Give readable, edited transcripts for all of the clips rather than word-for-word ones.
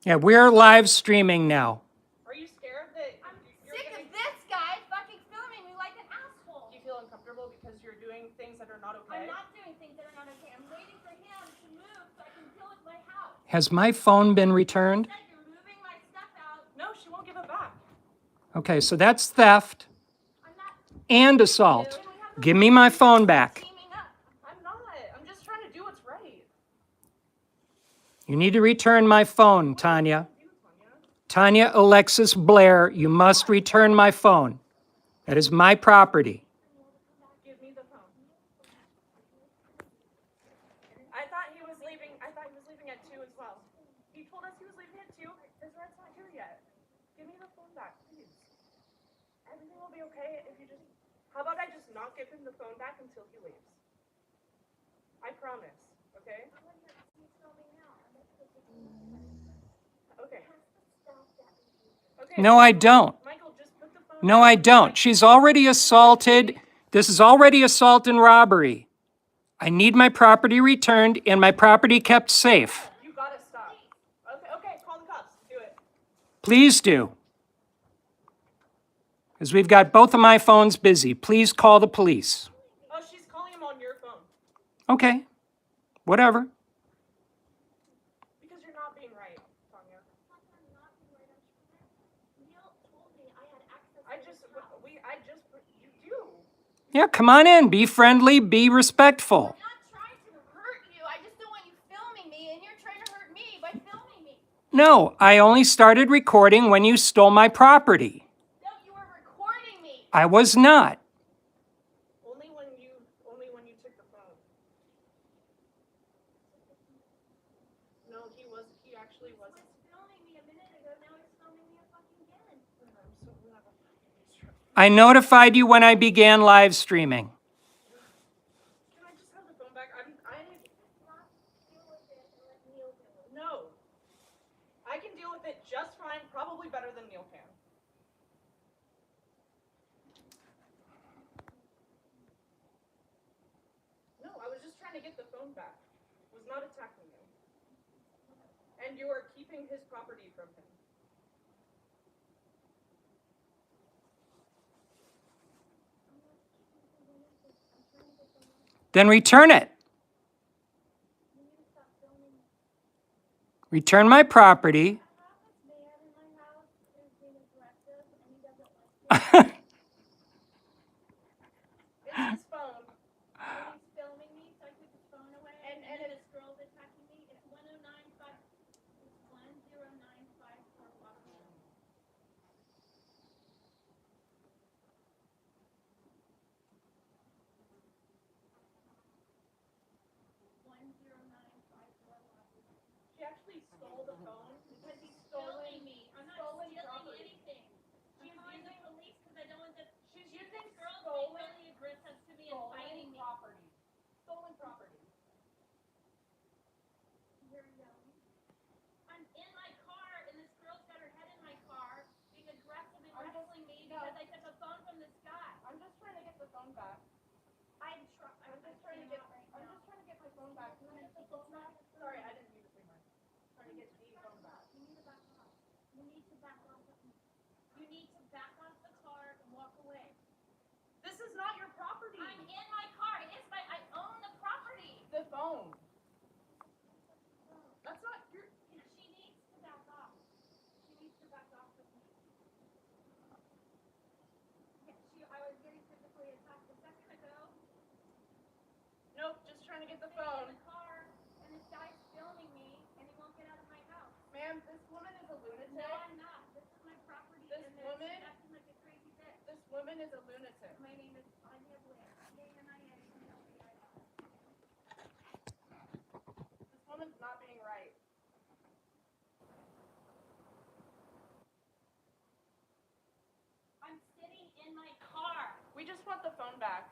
Yeah, we're live streaming now. Are you scared that I'm sick of this guy fucking filming me like an asshole? Do you feel uncomfortable because you're doing things that are not okay? I'm not doing things that are not okay. I'm waiting for him to move so I can deal with my house. Has my phone been returned? You said you're moving my stuff out. No, she won't give it back. Okay, so that's theft I'm not and assault. Can we have the Give me my phone back. teaming up? I'm not. I'm just trying to do what's right. You need to return my phone, Tanya. You, Tanya. Tanya, Alexis, Blair, you must return my phone. That is my property. Give me the phone. I thought he was leaving. I thought he was leaving at 2 as well. He told us he was leaving at 2. His rent's not here yet. Give me the phone back, please. Everything will be okay if you just. How about I just not give him the phone back until he leaves? I promise. Okay. Okay. Okay. No, I don't. Michael, just put the phone. No, I don't. She's already assaulted. This is already assault and robbery. I need my property returned and my property kept safe. You gotta stop. Okay, call the cops. Do it. Please do. Because we've got both of my phones busy. Please call the police. Oh, she's calling him on your phone. Okay, whatever. Because you're not being right, Tanya. You do. Yeah, come on in. Be friendly. Be respectful. I'm not trying to hurt you. I just don't want you filming me, and you're trying to hurt me by filming me. No, I only started recording when you stole my property. No, you were recording me. I was not. Only when you took the phone. No, he actually wasn't. He was filming me a minute ago. Now he's filming me again. I'm so glad. I notified you when I began live streaming. Can I just have the phone back? No. I can deal with it just fine, probably better than Neil can. No, I was just trying to get the phone back. I was not attacking you. And you are keeping his property from him. Then return it. Return my property. It's his phone. He's filming me, so I took his phone away. And this girl's attacking me. It's 1095. It's 10954 Robbery. She actually stole the phone because he's Filming me. I'm not stolen stealing property. anything. I'm calling the police because I don't want the. She's using This girl's stolen being really aggressive to me and fighting me. property. Stolen property. You're yelling. I'm in my car, and this girl's got her head in my car, being aggressive and wrestling me because I took a phone from this guy. I'm just trying to get the phone back. I'm just trying to get my phone back. Can I get the phone back? Sorry, I didn't mean to say mine. Trying to get the phone back. You need to back off. You need to back off. You need to back off the car and walk away. This is not your property. I'm in my car. It is my. I own the property. The phone. That's not your. She needs to back off. She needs to back off with me. I was getting physically attacked a second ago. Nope, just trying to get the I'm phone. in the car, and this guy's filming me, and he won't get out of my house. Ma'am, this woman is a lunatic. No, I'm not. This is my property. This and woman- she's acting like a crazy bitch. This woman is a lunatic. My name is Tania Blair. Tania. This woman's not being right. I'm sitting in my car. We just want the phone back.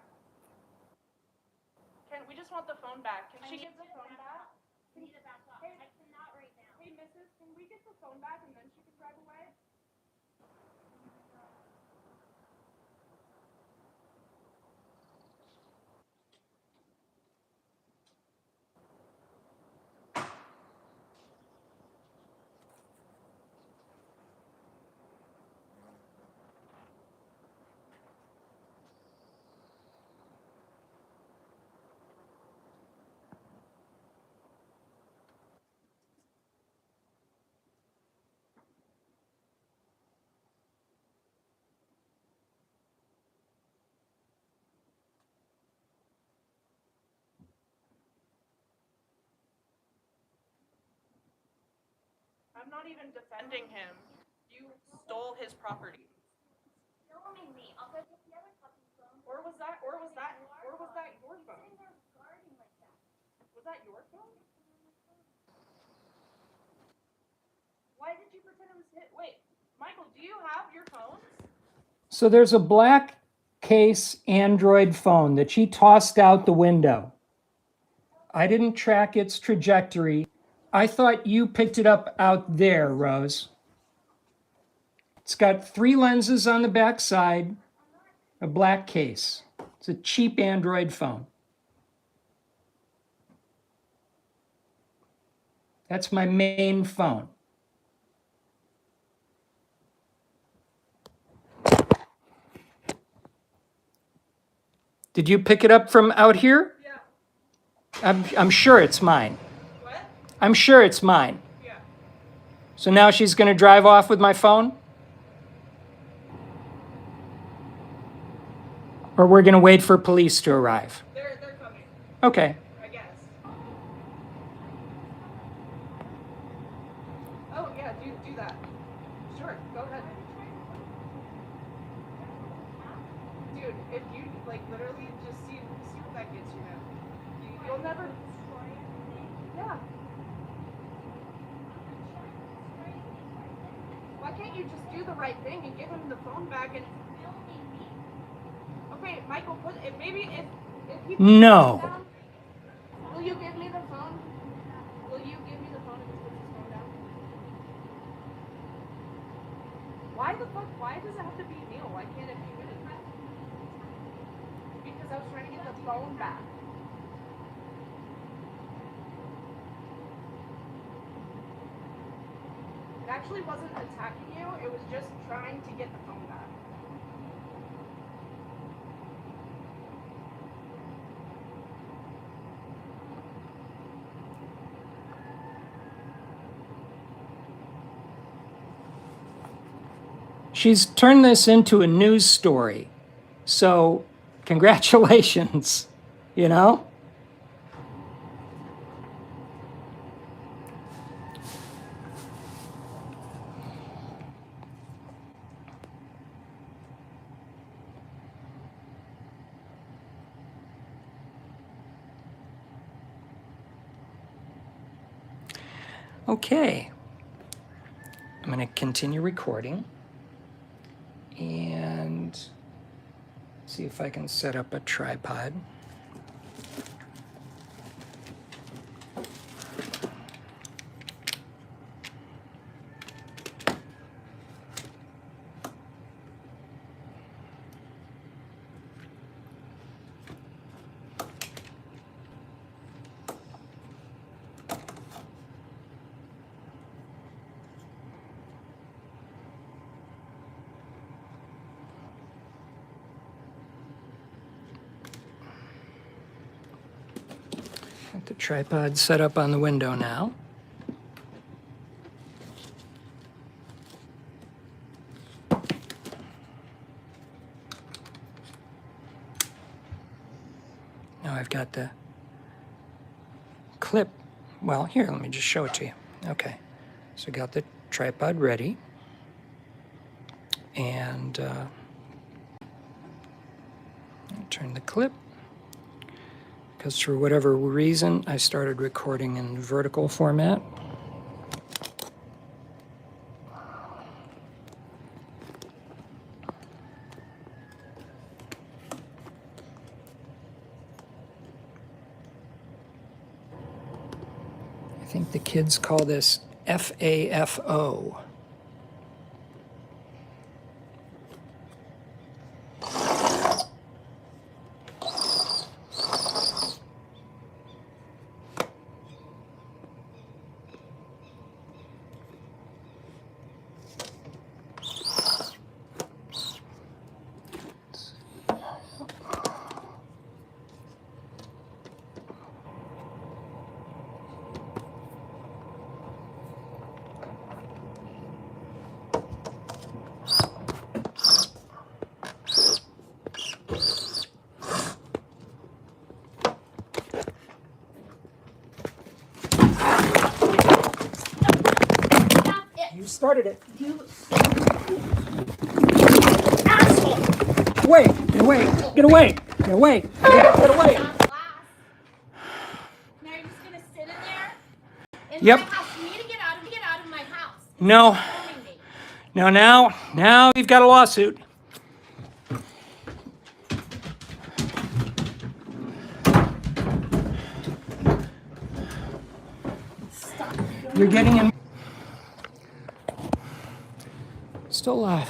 We just want the phone back. Can she get the phone back? I need to back off. I cannot right now. Hey, missus, can we get the phone back and then she can drive away? I'm not even defending him. You stole his property. Filming me. I'll go get the other puppy's phone. Or was that your phone? Sitting there guarding like that. Was that your phone? Why did you pretend it was his? Wait, Michael, do you have your phones? So there's a black case Android phone that she tossed out the window. I didn't track its trajectory. I thought you picked it up out there, Rose. It's got 3 lenses on the back side, a black case. It's a cheap Android phone. That's my main phone. Did you pick it up from out here? Yeah. I'm sure it's mine. What? I'm sure it's mine. Yeah. So now she's going to drive off with my phone? Or we're going to wait for police to arrive? They're coming, Okay. I guess. Oh yeah, do that. Sure, go ahead. Dude, if you like literally just see what that gets you now. You'll never. Yeah. Why can't you just do the right thing and give him the phone back and? Okay, Michael, maybe if he. No. Down, will you give me the phone? Will you give me the phone if he puts his phone down? Why the fuck? Why does it have to be Neil? Why can't it be me? Because I was trying to get the phone back. It actually wasn't attacking you, it was just trying to get the phone back. She's turned this into a news story. So, congratulations, you know? Okay. I'm going to continue recording and see if I can set up a tripod. Got the tripod set up on the window now. Now I've got the clip. Well, here, let me just show it to you. Okay, so I got the tripod ready. And turn the clip. Because for whatever reason, I started recording in vertical format. I think the kids call this FAFO. You started it. You Asshole! Get away! Get away! Get away! Get away! Get away! Now you're just gonna sit in there in Yep. my house. You need to get out of my house. No. Filming me. No, now you've got a lawsuit. You're getting in. Still alive.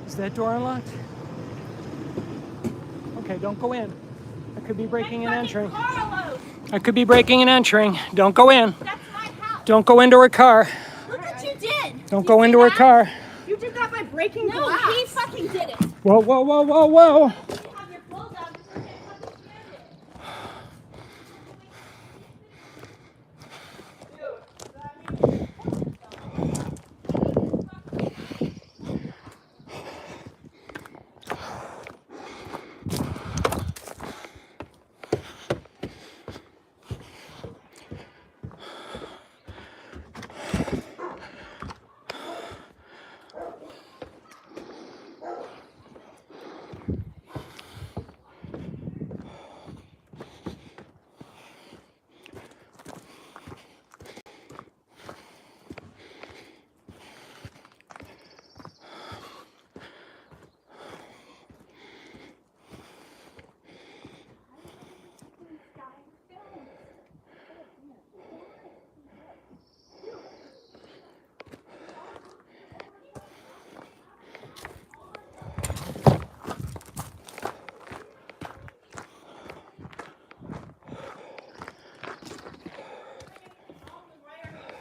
Is that door unlocked? Okay, don't go in. I could be breaking and entering. Carlos, I could be breaking and entering. Don't go in. that's my house. Don't go into her car. Look what you did. Don't You go see into her that? car. You did that by breaking No, glass. he fucking did it. Whoa, whoa, whoa, whoa, whoa. You have your clothes on because you can't fucking stand it.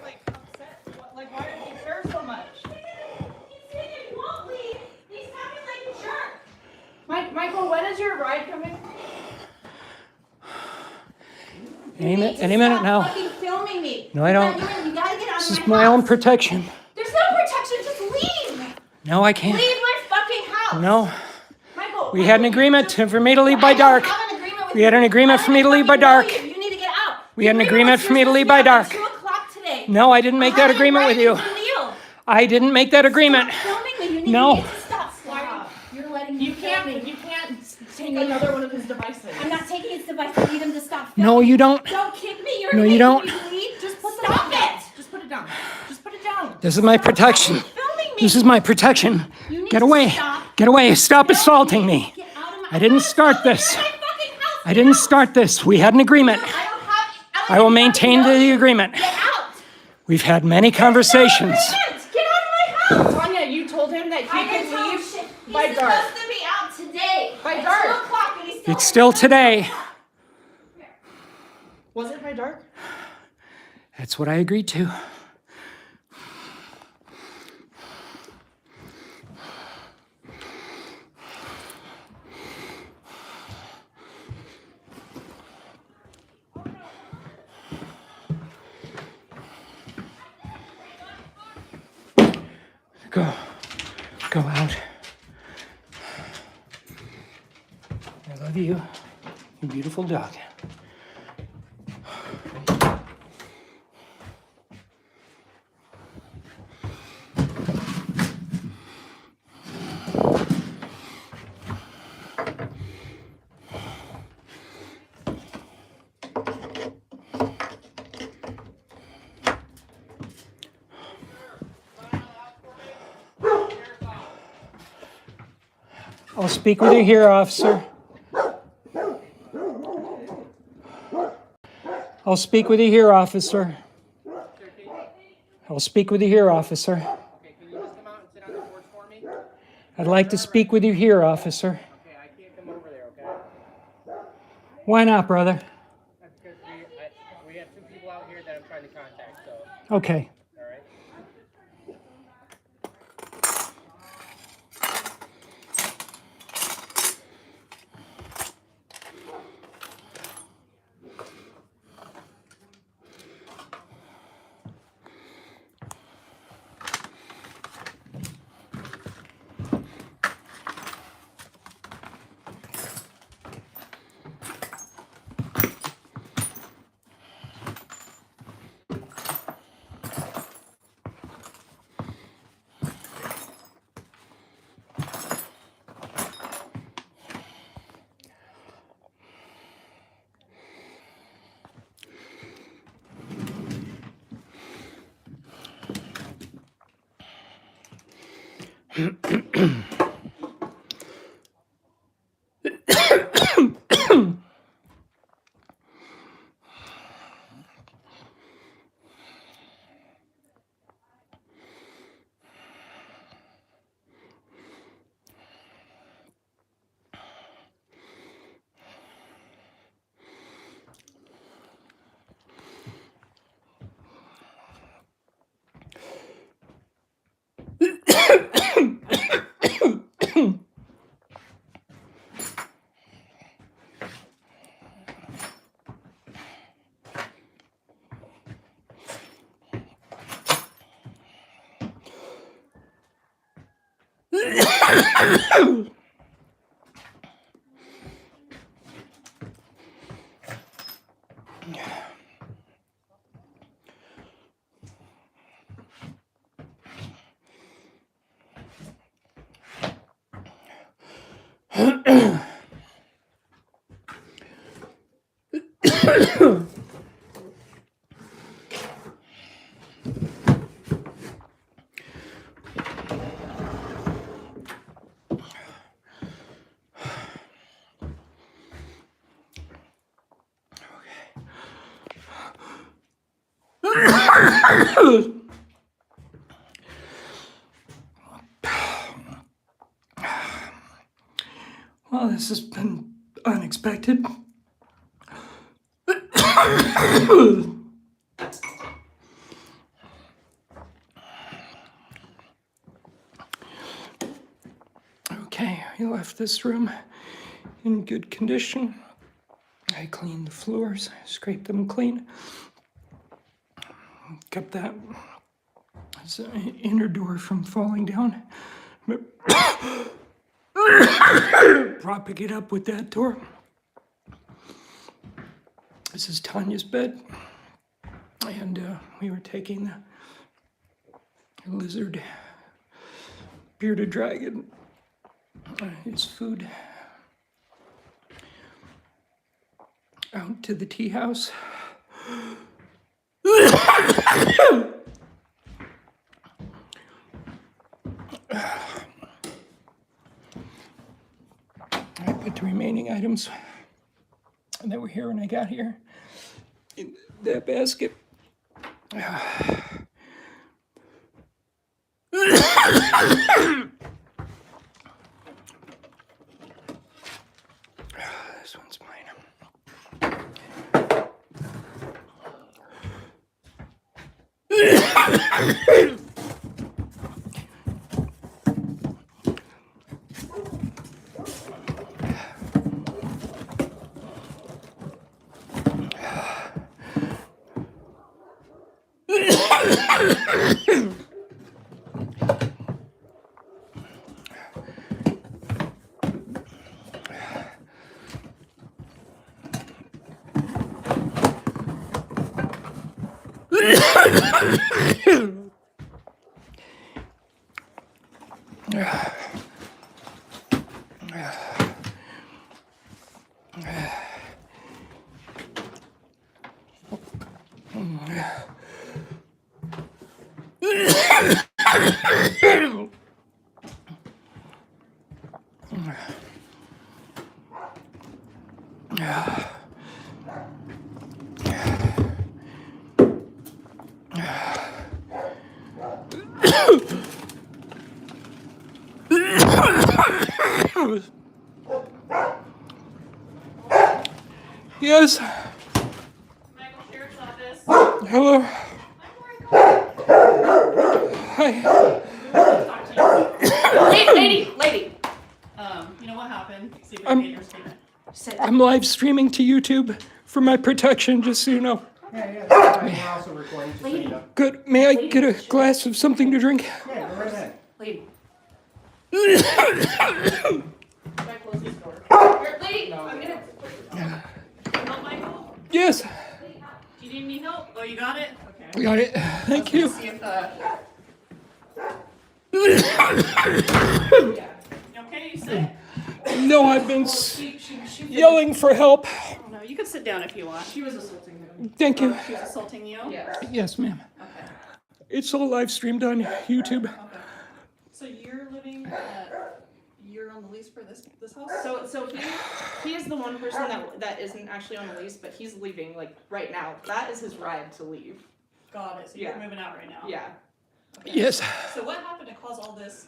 Like upset. Like why did he care so much? He won't leave. He's talking like a jerk. Michael, when is your ride coming? Any minute Stop now. fucking filming me. No, I don't. You gotta get out This of is my my house. own protection. There's no protection. Just leave. No, I can't. Leave my fucking house. No. Michael. We had an agreement for me to leave by I dark. don't have an agreement with We had an you. agreement I for me to don't leave by fucking know dark. You. You need to get out. We had an The agreement was for me to you're leave supposed by to be out dark. at 2 o'clock today. No, I didn't make that agreement with you. I didn't make that agreement. Stop filming me. You need No. to stop. You're letting me You film can't me. take another one of his devices. I'm not taking his device. I need him to stop filming. No, you don't. Don't kick me. You're No, you making don't. me bleed. Just put Stop it. Just put it down. Just put it down. This is my protection. Filming me. This is my protection. You need Get to away. stop. Get away. Stop assaulting me. Get out of my I didn't house. start this. You're in my fucking house. I didn't start this. We had an agreement. I don't have. I will maintain the agreement. Get out. We've had many conversations. Get out of my house. Tanya, you told him that he I didn't could tell him leave shit. by He's dark. supposed to be out today. By at dark. 2 o'clock and he's still It's still today. Was it by dark? That's what I agreed to. Go. Go out. I love you. You beautiful dog. I'll speak with you here, officer. I'll speak with you here, officer. I'll speak with you here, officer. Okay, can you just come out and sit on the porch for me? I'd like to speak with you here, officer. Okay, I can't come over there, okay? Why not, brother? That's because we have 2 people out here that I'm trying to contact, so, Okay. all right? Well, this has been unexpected. Okay, I left this room in good condition. I cleaned the floors, scraped them clean. Kept that inner door from falling down. Propping it up with that door. This is Tania's bed. And we were taking the lizard bearded dragon, his food, out to the tea house. I put the remaining items that were here when I got here in that basket. This one's mine. Yes. Michael Sheriff's Office. Hello. Hi. Talk to you. Lady. You know what happened? See if we can get your statement. I'm live streaming to YouTube for my protection, just so you know. Yeah. We're also recording, just so you know. Good. May I get a glass of something to drink? Yeah, go right ahead. Lady. Should I close this door? Here, lady, I'm gonna. Help, Michael? Yes. Do you need any help? Oh, you got it? Okay. I got it. Thank you. See if You okay? You sick? No, I've been She yelling for help. No, you can sit down if you want. She was assaulting him. Thank you. She was assaulting you? Yes. Yes, ma'am. Okay. It's all live streamed on YouTube. Okay. So you're living, you're on the lease for this house? So he is the one person that isn't actually on the lease, but he's leaving like right now. That is his ride to leave. Got it, so you're Yeah. moving out right now? Yeah. Okay. Yes. So what happened to cause all this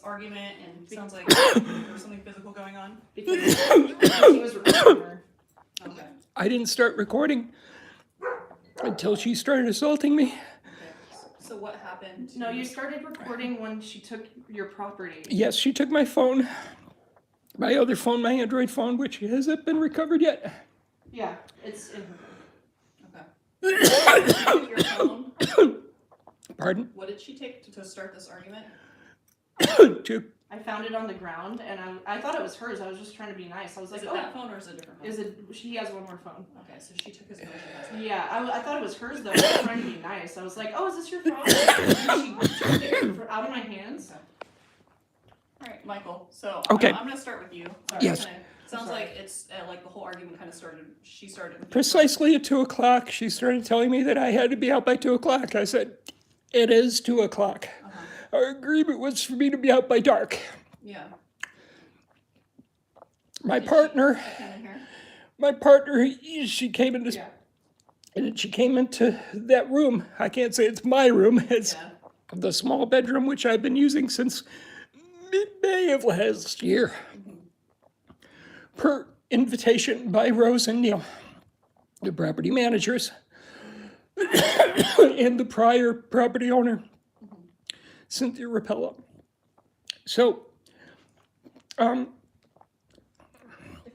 argument, and sounds like there was something physical going on? Because he was recording her. Okay. I didn't start recording until she started assaulting me. Okay. So what happened? No, you started recording when she took your property. Yes, she took my phone, my other phone, my Android phone, which hasn't been recovered yet. Yeah, it's in her. Okay. Did she take your phone? Pardon? What did she take to start this argument? To I found it on the ground, and I thought it was hers. I was just trying to be nice. I was Is like, it oh, that phone or is it a different phone? is it? She has one more phone. Okay, so she took his phone. She has it. Yeah, I thought it was hers though. I was trying to be nice. I was like, oh, is this your phone? And she took it out of my hands. All right, Michael. So Okay. I'm gonna start with you. Sorry, Yes. Sounds Sorry. like it's like the whole argument kind of started. She started with you. precisely at 2 o'clock, she started telling me that I had to be out by 2 o'clock. I said, it is 2 o'clock. Our agreement was for me to be out by dark. Yeah. My Did partner, She came in here. she came into, Yeah. and she came into that room. I can't say it's my room. It's Yeah. the small bedroom, which I've been using since mid-May of last year. Per invitation by Rose and Neil, the property managers, and the prior property owner, Cynthia Rapella. So, If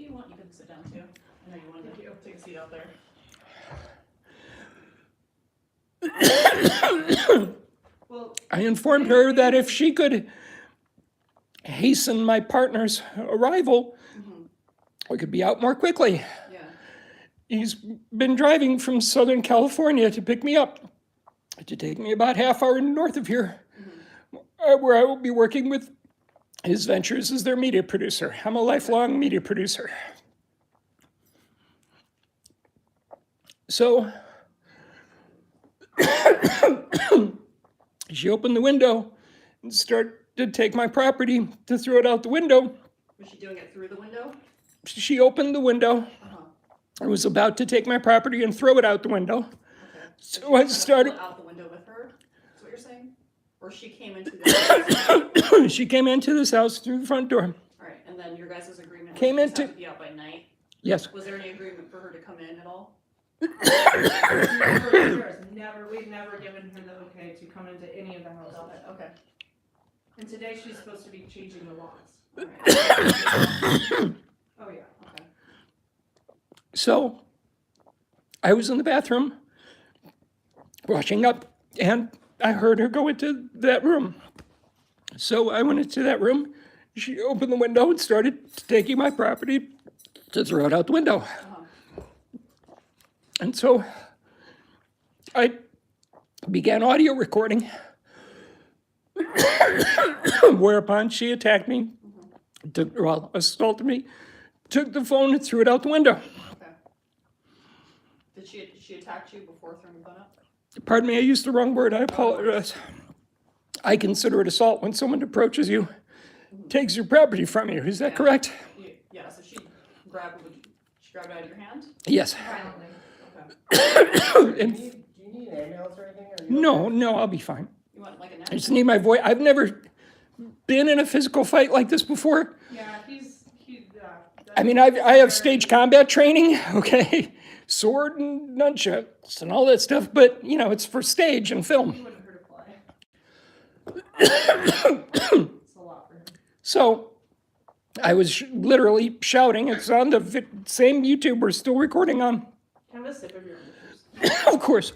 you want, you can sit down too. I know you wanted to take a seat out there. Well, I informed her that if she could hasten my partner's arrival, we could be out more quickly. Yeah. He's been driving from Southern California to pick me up, to take me about half hour north of here, where I will be working with his ventures as their media producer. I'm a lifelong media producer. So, she opened the window and started to take my property to throw it out the window. Was she doing it through the window? She opened the window. Uh-huh. I was about to take my property and throw it out the window. Okay. So I Kind of started, pull it out the window with her. Is what you're saying? Or she came into the house? she came into this house through the front door. All right, and then your guys' agreement was Came you just into- have to be out by night. Yes, Was there any agreement for her to come in at all? we've never given her the okay to come into any of the Got houses. it. Okay. And today she's supposed to be changing the locks. All right. Oh yeah. Okay. so I was in the bathroom washing up and I heard her go into that room. So I went into that room. She opened the window and started taking my property to throw it out the window. And so I began audio recording, whereupon she attacked me, assaulted me, took the phone and threw it out the window. Okay. Did she attack you before throwing the phone up? Pardon me, I used the wrong word, I apologize. I consider it assault when someone approaches you, takes your property from you, is that Yeah. correct? Yeah, so she grabbed it out of your hand? Yes. Violently. Okay. And Do you need an ambulance or anything? Or no, I'll be fine. You want like a I knife? just need my voice. I've never been in a physical fight like this before. Yeah, I mean, I have stage combat training, okay? Sword and nunchucks and all that stuff, but, you know, it's for stage and film. He wouldn't hurt a fly. It's a lot for him. So I was literally shouting. It's on the same YouTube we're still recording on. Can I have a sip of your orange juice? Of course.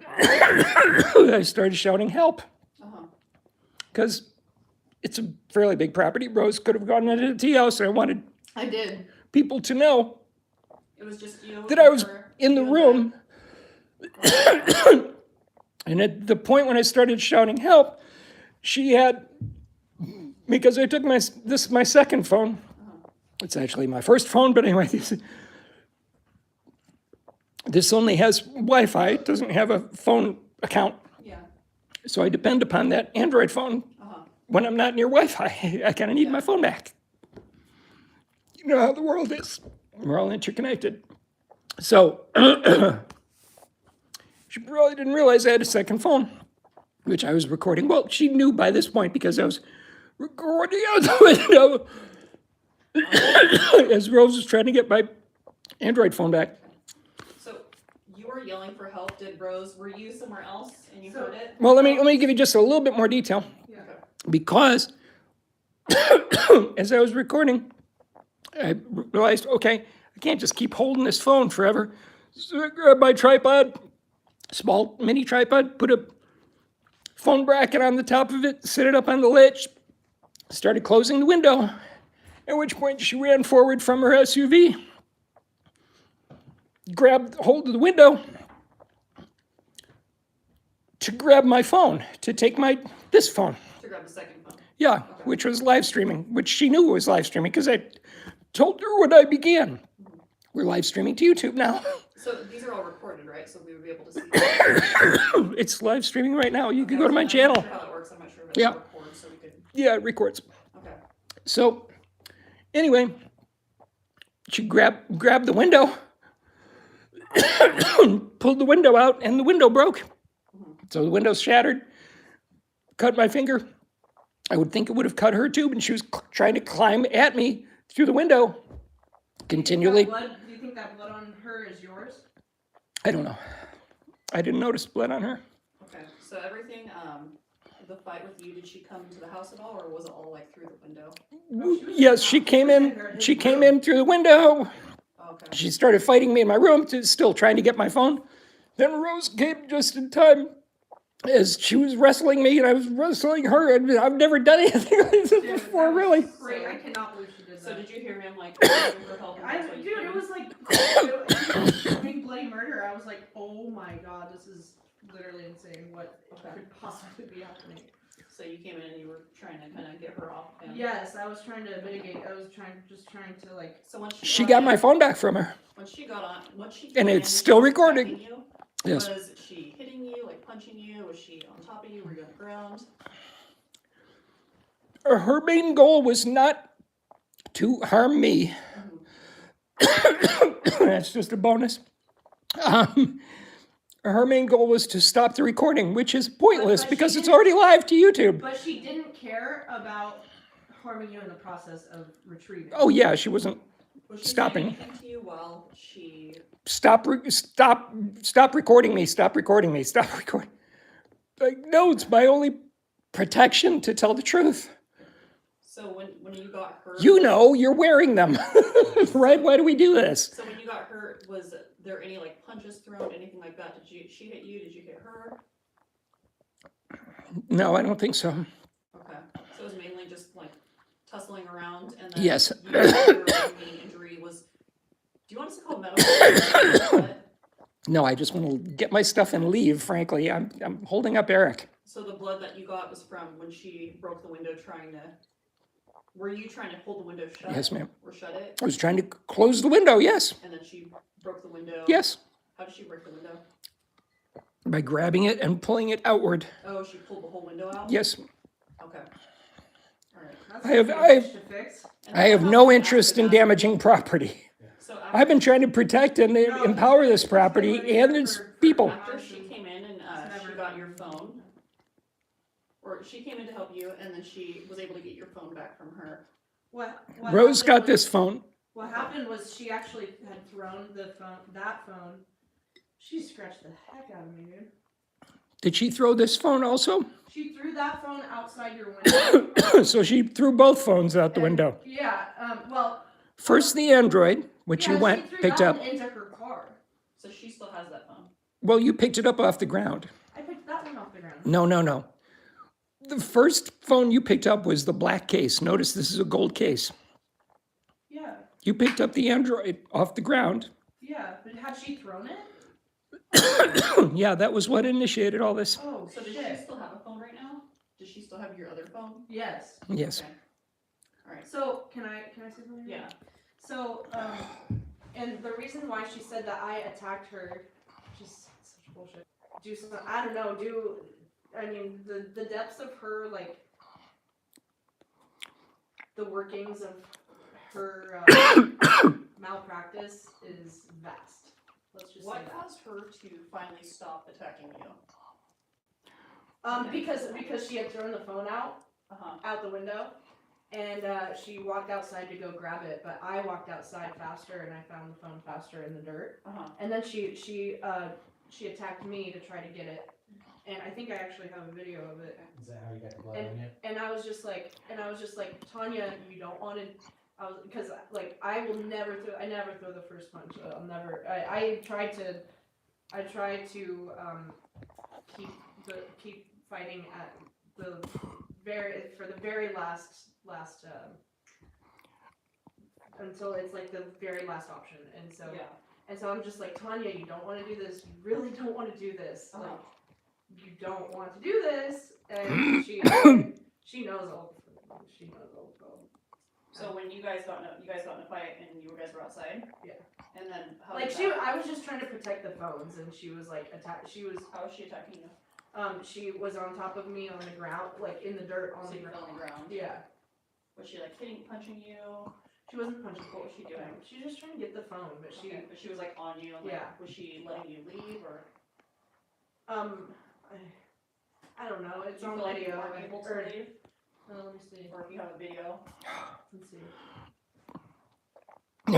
I started shouting help Uh-huh. because it's a fairly big property. Rose could have gone into the tea house, and I wanted I did. people to know It was just you. that I was her, in the you and room. And at the point when I started shouting help, she had, because I took my second phone. It's actually my first phone, but anyway, this only has Wi-Fi. It doesn't have a phone account. Yeah. So I depend upon that Android phone when I'm not near Wi-Fi. I kind of need my phone back. You know how the world is. We're all interconnected. So she probably didn't realize I had a second phone, which I was recording. Well, she knew by this point because I was recording out the window as Rose was trying to get my Android phone back. So you were yelling for help. Were you somewhere else and you heard it? Well, let me give you just a little bit more detail. Yeah. Because as I was recording, I realized, okay, I can't just keep holding this phone forever. So I grabbed my tripod, small mini tripod, put a phone bracket on the top of it, set it up on the ledge, started closing the window, at which point she ran forward from her SUV, grabbed hold of the window to grab my phone, to take this phone. To grab the second phone. Yeah, which was live streaming, which she knew was live streaming because I told her when I began. We're live streaming to YouTube now. So these are all recorded, right? So we would be able to see them. It's live streaming right now. You can go to my channel. I'm not sure how it works. I'm not sure if it Yeah. records, so we could. Yeah, it records. Okay. So, anyway, she grabbed the window, pulled the window out, and the window broke. So the window's shattered, cut my finger. I would think it would have cut her too, and she was trying to climb at me through the window continually. Do you think that blood on her is yours? I don't know. I didn't notice blood on her. Okay. So everything, the fight with you, did she come to the house at all, or was it all like through the window? Yes, she came in. She came in through the window. Okay. She started fighting me in my room, still trying to get my phone. Then Rose came just in time as she was wrestling me and I was wrestling her. And I've never done anything like this before, really. Great, I cannot believe she did that. So did you hear him like asking for help? and that's why you Dude, came it in? was like big bloody murder. I was like, oh my god, this is literally insane. What could possibly be happening? So you came in and you were trying to kind of get her off him. Yes, I was trying to mitigate. I was just trying to like. So when She got my in- phone back from her. When she got on, once she And came it's in, still she was recording. attacking you? Yes. Was she hitting you, like punching you? Was she on top of you? Were you on the ground? Her main goal was not to harm me. That's just a bonus. Her main goal was to stop the recording, which is pointless But because she it's didn't- already live to YouTube. But she didn't care about harming you in the process of retrieving. Oh yeah, she wasn't. Was she Stopping. saying anything to you while she? Stop recording me. Stop recording me. Stop recording. Like, no, it's my only protection to tell the truth. So when you got hurt. You know, you're wearing them, right? Why do we do this? So when you got hurt, was there any like punches thrown, anything like that? She hit you? Did you hit her? No, I don't think so. Okay. So it was mainly just like tussling around, and then Yes. your main injury was. Do you want us to call medical? No, I just want to get my stuff and leave, frankly. I'm holding up Eric. So the blood that you got was from when she broke the window trying to. Were you trying to hold the window shut? Yes, ma'am. Or shut it? I was trying to close the window, yes. And then she broke the window? Yes. How did she break the window? By grabbing it and pulling it outward. Oh, she pulled the whole window out? Yes. Okay. Alright. That's I have- a I have- bitch to fix. And I then have how no long interest in after that- damaging property. So after, I've been trying to protect and empower this property and its people. after she came in and she got your phone, or she came in to help you, and then she was able to get your phone back from her. What Rose happened got was- this phone. What happened was she actually had thrown that phone. She scratched the heck out of me, dude. Did she throw this phone also? She threw that phone outside your window. So she threw both phones out the window. Yeah. Well. First the Android, which Yeah, you went, she threw picked that up. one into her car. So she still has that phone. Well, you picked it up off the ground. I picked that one off the ground. No. The first phone you picked up was the black case. Notice this is a gold case. Yeah. You picked up the Android off the ground. Yeah. But had she thrown it? Yeah, that was what initiated all this. Oh, So does she shit. still have a phone right now? Does she still have your other phone? Yes. Yes. Okay. Alright. So can I say something? Yeah. So and the reason why she said that I attacked her, just such bullshit. Do something. I don't know. I mean, the depths of her, like, the workings of her malpractice is vast. Let's just say What that. caused her to finally stop attacking you? Because she had thrown the phone out the window, and she walked outside to go grab it, but I walked outside faster and I found the phone faster in the dirt. And then she attacked me to try to get it, and I think I actually have a video of it. Is that how you got the blood on you? And I was just like, Tanya, you don't want to. Because like I never throw the first punch. I'll never. I try to keep fighting at the very last until it's like the very last option. And so I'm just like, Tanya, you don't want to do this. You really don't want to do this. Like, you don't want to do this. And she knows all. She knows all. So when you guys got in a fight and you guys were outside. Yeah. And then how? Like I was just trying to protect the phones, and she was like How was she attacking you? She was on top of me on the ground, like in the dirt on the ground. Yeah. Was she like punching you? She wasn't punching. What was she doing? She was just trying to get the phone, but she was like on you. Like, yeah. Was she letting you leave or? I don't know. It's Do you on feel like you video. weren't able to leave? Let me see. Or if you have a video. Let's see. So,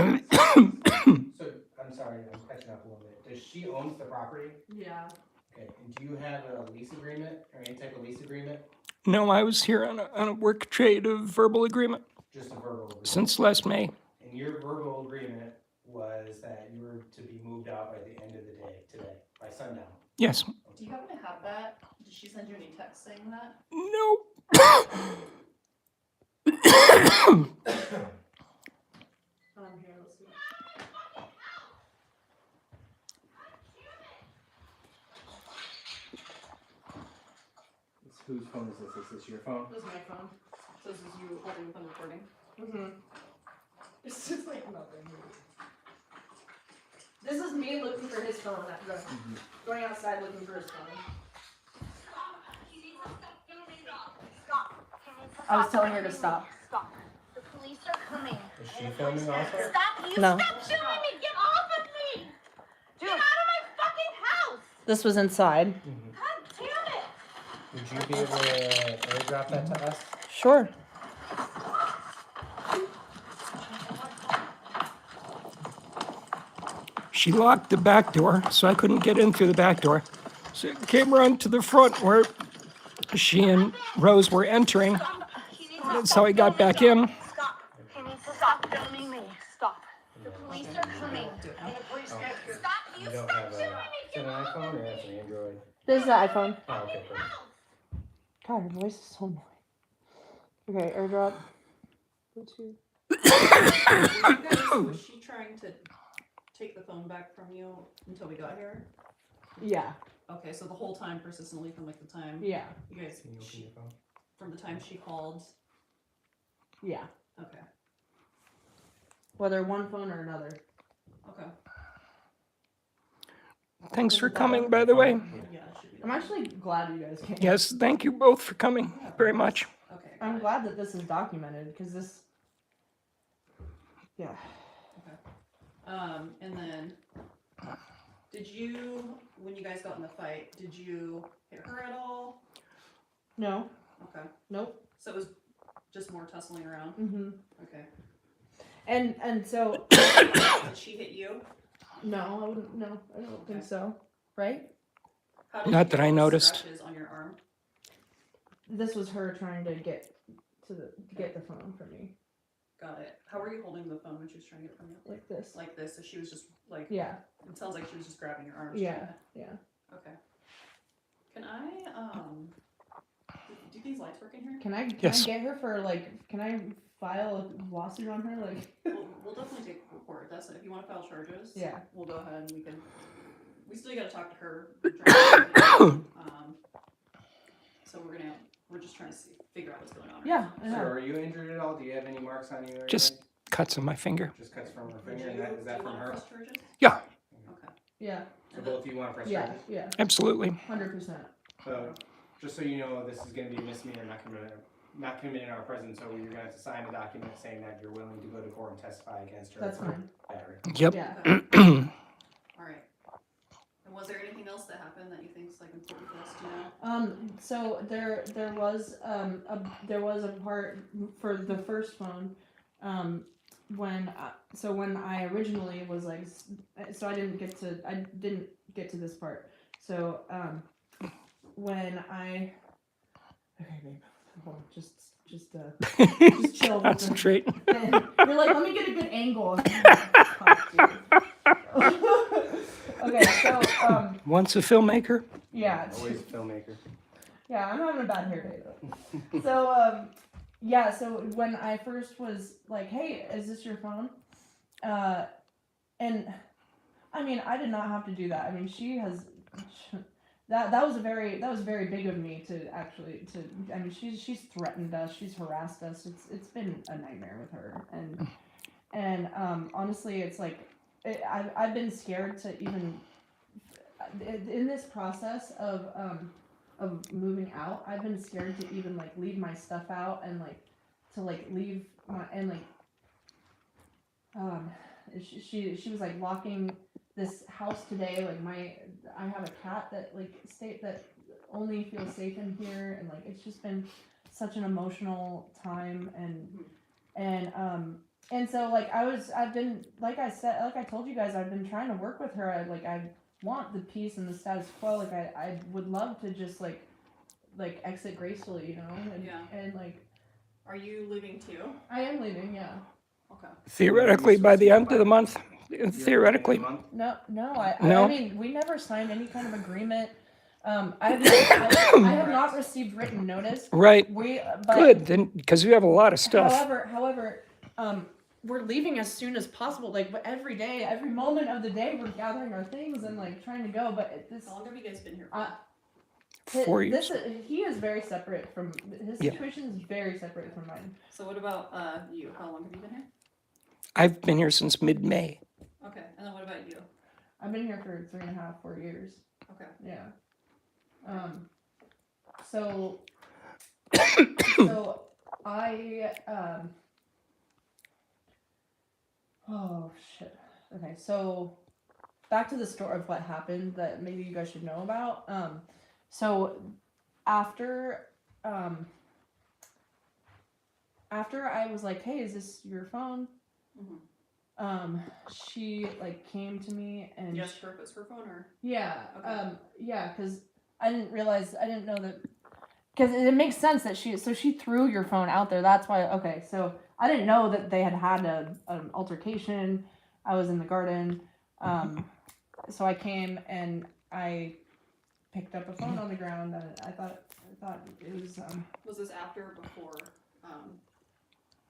I'm sorry, I'm catching up a little bit. Does she own the property? Yeah. Okay, and do you have a lease agreement or any type of lease agreement? No, I was here on a work trade of verbal agreement Just a verbal agreement? since last May. And your verbal agreement was that you were to be moved out by the end of the day today, by sundown? Yes. Do you happen to have that? Did she send you any text saying that? No. Here, let's see. Whose phone is this? Is this your phone? This is my phone. So this is you holding the phone recording? It's just like nothing. This is me looking for his phone. Going outside looking for his phone. I was telling her to stop. Stop. The police are coming. Is she filming also? Stop! You No. stop shooting me! Get off of me! Get out of my fucking house! This was inside. God damn it! Would you be able to airdrop that to us? Sure. She locked the back door, so I couldn't get in through the back door. So I came around to the front where she and Rose were entering. That's how I got back in. Stop. He needs to stop filming me. Stop. The police are coming. Stop! You You don't stop have shooting a, me! is it an iPhone or is it an Android? This is the iPhone. Oh, okay, perfect. God, her voice is so annoying. Okay, airdrop. Bluetooth. Was she trying to take the phone back from you until we got here? Yeah. Okay, so the whole time persistently from like the time Yeah. you guys Can you open your phone? from the time she called. Yeah. Okay. Whether one phone or another. Okay. Thanks for coming, by the way. Yeah, it should be. I'm actually glad you guys came. Yes, thank you both for coming very much. Okay. I'm glad that this is documented because this. Yeah. And then, did you, when you guys got in the fight, did you hit her at all? No. Okay. Nope. So it was just more tussling around? Mm-hmm. Okay. And so. Did she hit you? No, I wouldn't. No, I don't think so. Right? How did Not you that get I those noticed. scratches on your arm? This was her trying to get to get the phone from me. Got it. How were you holding the phone when she was trying to get it from you? Like this. Like this, so she was just like, Yeah. it sounds like she was just grabbing your arm. Yeah. Yeah. Okay. Can I, do these lights work in here? Can I Yes. get her for like? Can I file a lawsuit on her? Like. We'll definitely take a report. That's if you want to file charges. Yeah. We'll go ahead and we still got to talk to her. So we're just trying to figure out what's going on. Yeah. I So know. are you injured at all? Do you have any marks on you or Just anything? cuts on my finger. Just cuts from her Would finger, you- and is that do you from want her? press charges? Yeah, Okay. Yeah. So both of you want to press Yeah. charges? Yeah. absolutely. 100%. So just so you know, this is gonna be a misdemeanor, not committed in our presence, so you're gonna have to sign a document saying that you're willing to go to court and testify against her. That's for fine. battery. Yep. Yeah. Alright. And was there anything else that happened that you think is like important for us to know? So there was a part for the first phone, when I originally was like, so I didn't get to this part. So when I, okay, babe, hold on, just chill. Concentrate. You're like, let me get a good angle. Okay, so Once a filmmaker. yeah. Always a filmmaker. Yeah, I'm having a bad hair day though. So yeah, so when I first was like, hey, is this your phone? And I mean, I did not have to do that. I mean, she has that was very big of me to actually I mean, she's threatened us, she's harassed us. It's been a nightmare with her. And honestly, it's like I've been scared to even in this process of moving out. I've been scared to even like leave my stuff out and like to like leave my and like she was like locking this house today. Like I have a cat that like that only feels safe in here, and like it's just been such an emotional time. And so like I've been like I told you guys, I've been trying to work with her. I want the peace and the status quo. Like I would love to just like exit gracefully, you know. And like, Are you leaving too? I am leaving, yeah. Okay. Theoretically, by the end of the month. Theoretically. No. No? I mean, we never signed any kind of agreement. I have not received written notice. Right. But Good, then, because you have a lot of stuff. However, we're leaving as soon as possible. Like every day, every moment of the day, we're gathering our things and like trying to go. But this. How long have you guys been here? 4 years. He is very separate from his situation is very separate from mine. So what about you? How long have you been here? I've been here since mid-May. Okay, and then what about you? I've been here for 3.5, 4 years. Okay. Yeah. So I oh shit. Okay, so back to the story of what happened that maybe you guys should know about. So after I was like, hey, is this your phone? Mm-hmm. She like came to me and You asked her if it was her phone or? yeah, Okay. yeah, because I didn't know that, because it makes sense that she threw your phone out there. That's why. Okay, so I didn't know that they had an altercation. I was in the garden, so I came and I picked up a phone on the ground, and I thought it was. Was this after or before?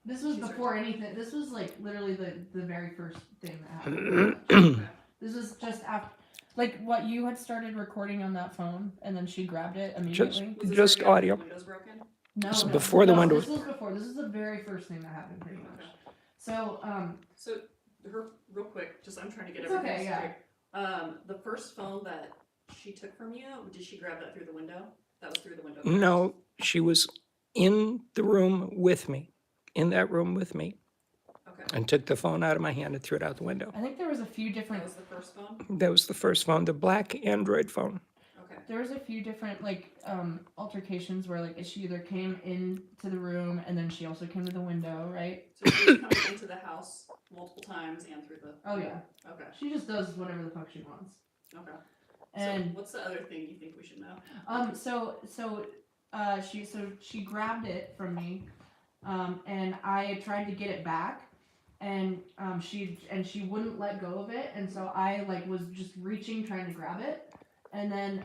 This was She started before talking? anything. This was like literally the very first thing that happened. This was just after, like what you had started recording on that phone, and then she grabbed it immediately. Was this Just already after audio. The windows broken? No, This is no, before the no, windows- This was before. This is the very first thing that happened, pretty much. Okay. So, So her real quick, just I'm trying to get It's everything okay, yeah. straight. The first phone that she took from you, did she grab that through the window? That was through the window. No, she was in the room with me, in that room with me, Okay. and took the phone out of my hand and threw it out the window. I think there was a few That different. was the first phone. That was the first phone, the black Android phone. Okay. There was a few different like altercations where like she either came into the room and then she also came to the window, right? So she was coming into the house multiple times and through the. Oh yeah, Okay. she just does whatever the fuck she wants. Okay. And so what's the other thing you think we should know? She grabbed it from me, and I tried to get it back, and she wouldn't let go of it, and so I like was just reaching trying to grab it, and then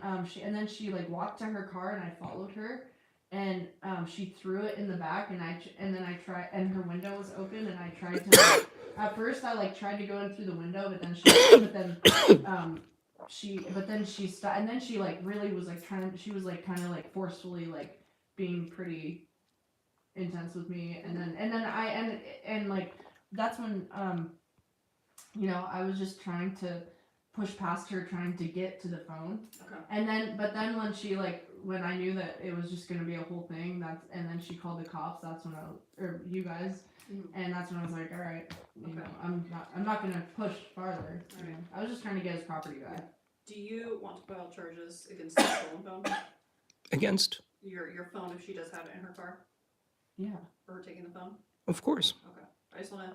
she like walked to her car and I followed her, and she threw it in the back, and I tried, and her window was open, and I tried to like, at first I like tried to go in through the window, but then she stopped, and then she like really was like she was like kind of like forcefully like being pretty intense with me, and then like that's when you know, I was just trying to push past her, trying to get to the phone, Okay. and then when she like when I knew that it was just gonna be a whole thing, and then she called the cops. That's when or you guys, and that's when I was like, all right, you know, I'm not gonna push farther. You know. I was just trying to get his property back. Do you want to file charges against the stolen phone? Against? Your phone, if she does have it in her car, Yeah. for her taking the phone? Of course. Okay. I just wanna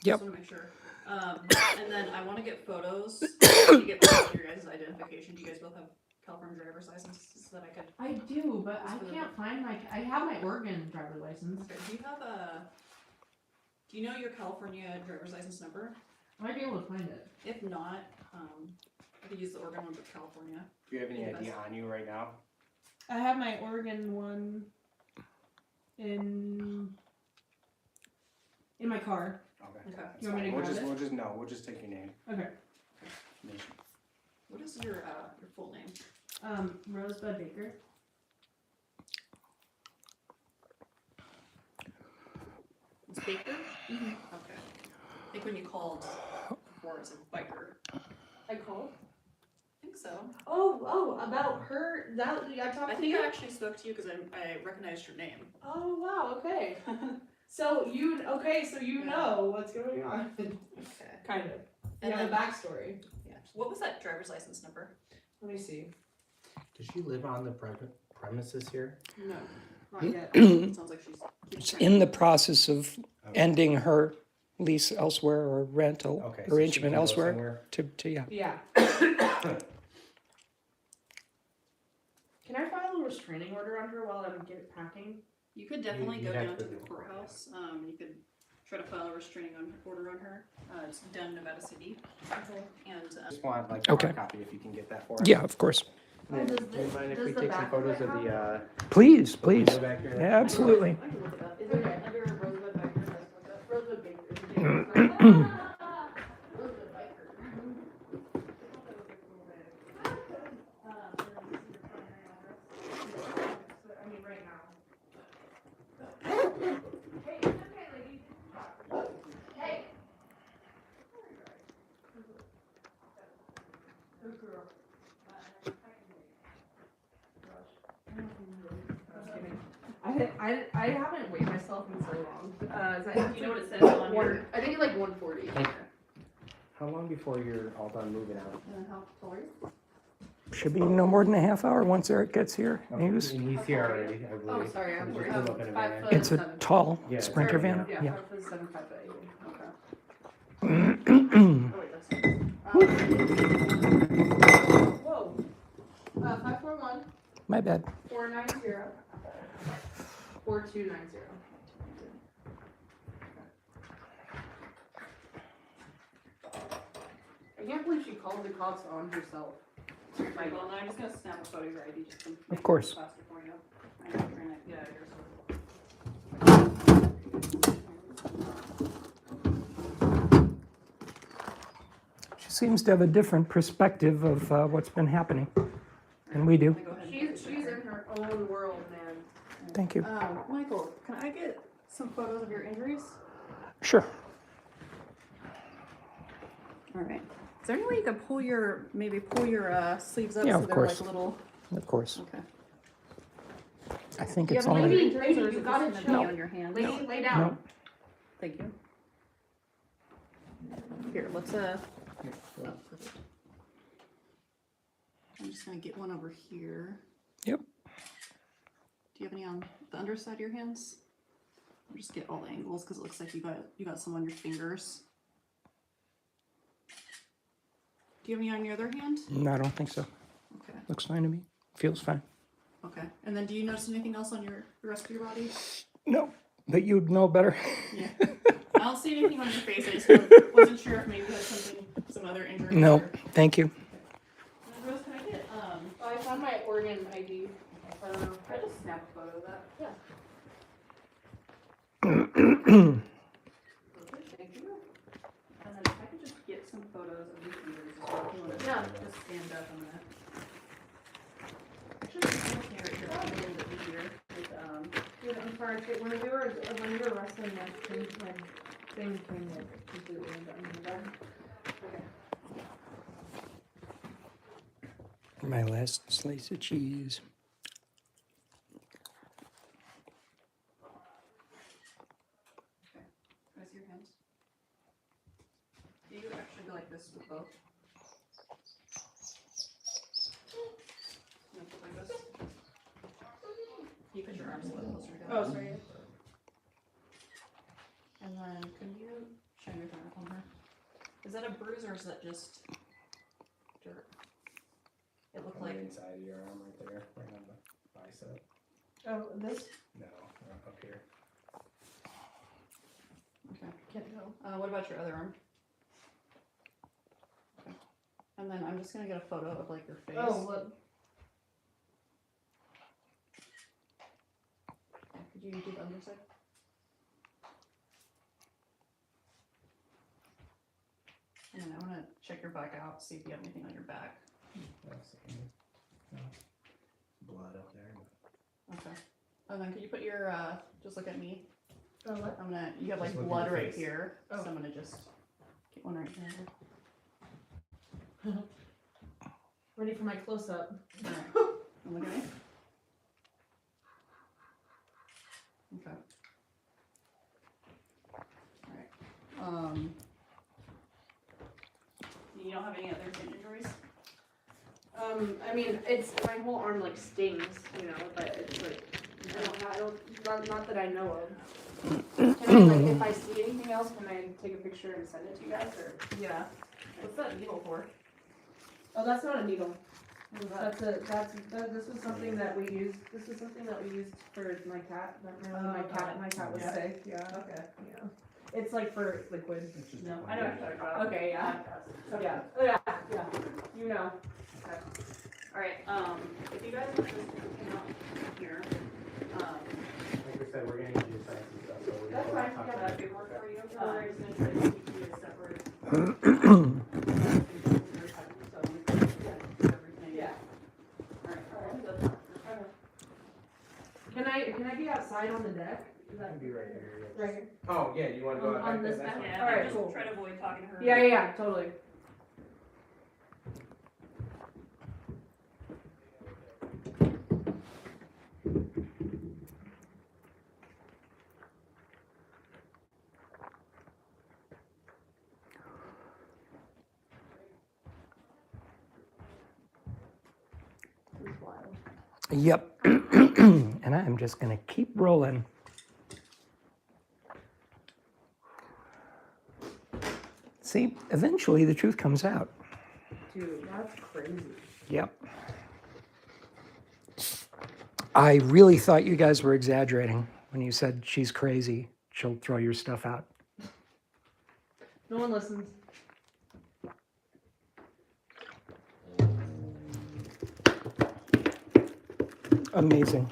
Yep. make sure. And then I wanna get photos. To get photos of your guys' identification. Do you guys both have California driver's licenses so that I could? I do, but I Just for the- can't find I have my Oregon driver's license. Okay. Do you know your California driver's license number? I might be able to find it. If not, I could use the Oregon one, but California. Do you have any ID on you right now? I have my Oregon one in my car. Okay. Okay. That's You want me fine. to grab it? We'll just take your name. Okay. What is your full name? Rosebud Baker. It's Baker? Mm-hmm. Okay. I think when you called before it said biker. I called? I think so. Oh, about her. That I talked I to think you. I actually spoke to you because I recognized your name. Oh wow. Okay. So you Yeah. know what's going on. Okay. Kind of. And You have a then- backstory. Yeah. What was that driver's license number? Let me see. Does she live on the premises here? No, not yet. It sounds like she's It's in the process of ending her lease elsewhere or rental Okay. so she arrangement can go elsewhere somewhere. to yeah. Yeah. Can I file a restraining order on her while I'm packing? You could definitely You go have down to to the do it. courthouse. You could try to file a restraining order on her. It's done Nevada City. And Just want like Okay. a copy if you can get that for us. Yeah, of course. And then, Does do you mind if does we the take some back of photos it of have- the Please, please. window back here? Yeah, absolutely. I can look it up. Is it under Rosebud Biker? Rosebud Baker. Rosebud Biker. I mean, right now. Hey, it's okay, lady. Hey. Good girl. I haven't weighed myself in so long. You know what it says on your. I think it's like 140. How long before you're all done moving out? And how tall are you? Should be no more than a half hour once Eric gets here. And he's here already, I believe. Oh, sorry, I'm Just sorry. pull up in a 5 van. foot It's a 7. tall Yeah, it's Sprinter already van. Yeah, Yeah. 5 foot 7, 5 foot 8. Oh wait, that's. Whoa. 541 My bad. 490 4290. I can't believe she called the cops on herself. Michael, and I'm just gonna snap a photo of your ID just to make Of course. it faster for you. I'm trying to get out of here. She seems to have a different perspective of what's been happening than we do. Go ahead and She's in her own world, man. Thank you. Michael, can I get some photos of your injuries? Sure. All right. Is there any way you could maybe pull your sleeves up Yeah, so of they're course. like a little? Of course. Okay. I think Do you it's have any only. injuries, or is You it gotta just gonna be chill. on your hand? Lady, lay No. down. Thank you. Here, let's perfect. I'm just gonna get one over here. Yep. Do you have any on the underside of your hands? I'll just get all the angles because it looks like you got some on your fingers. Do you have any on your other hand? No, I don't think so. Okay. Looks fine to me. Feels fine. Okay. And then do you notice anything else on the rest of your body? No, but you'd know better. Yeah. I don't see anything on your face. I just wasn't sure if maybe you had some other injury. No, or- thank you. Rose, can I get Oh, I found my Oregon ID. I just snap a photo of that. Yeah. Okay, thank you. And then if I could just get some photos of these fingers as well. If you wanna just stand up, I'm gonna. Actually, I'm okay right here. It's a little bit easier. Dude, I'm sorry. When we were wrestling yesterday, my thing came like completely undone. My last slice of cheese. your hands. Do you actually go like this with both? No, put like this. You put your arms a little closer together. Oh, sorry. And then, can you shine your finger on her? Is that a bruise or is that just dirt? It looked On like. the inside of your arm right there, right on the bicep. Oh, this? No, up here. Okay. Can't tell. What about your other arm? Okay. And then I'm just gonna get a photo of like your face. Oh, look. Could you do the underside? And then I want to check your back out, see if you have anything on your back. No. Blood up there. Okay. And then could you put your, just look at me. Oh, what? You have like Just look at blood your right face. here. Oh. So I'm gonna just get one right here. Ready for my close up. Alright. And look at me. Okay. Alright. You don't have any other skin injuries? I mean, it's my whole arm like stings, you know, but it's like not that I know of. Can I, like, if I see anything else, can I take a picture and send it to you guys, or? Yeah. What's that needle for? Oh, that's not a needle. What is that? This was something that we used. This was something that we used for my cat. Remember my cat was Yeah. sick. Yeah. Okay. Yeah. It's like for liquid. It's just No, a I know what you're talking about. Okay. Yeah. Yeah. Oh, yeah. Yeah. You know. Okay. Alright, if you guys want to just come out here, Like I said, we're gonna need you to sign some stuff, so we're That's gonna fine. talk got about that it. paperwork for you. Oh. I'm just gonna try to keep you as separate. Everything. Yeah. Alright. Can I be outside on the deck? Is that Be right here. right here? Oh, yeah, you wanna go out On back this there? That's back? fine. Yeah, Alright, just cool. try to avoid talking to her. Yeah, totally. Yep. And I'm just going to keep rolling. See, eventually the truth comes out. Dude, that's crazy. Yep. I really thought you guys were exaggerating when you said she's crazy. She'll throw your stuff out. No one listens. Amazing.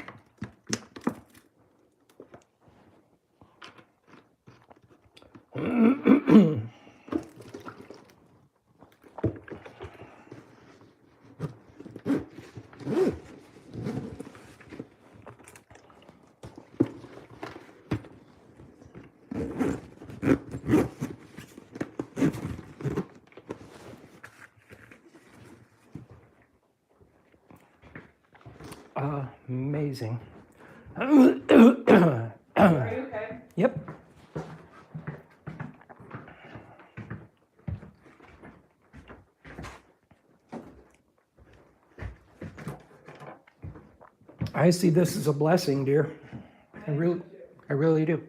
Amazing. Are you okay? Yep. I see this as a blessing, dear. I really do.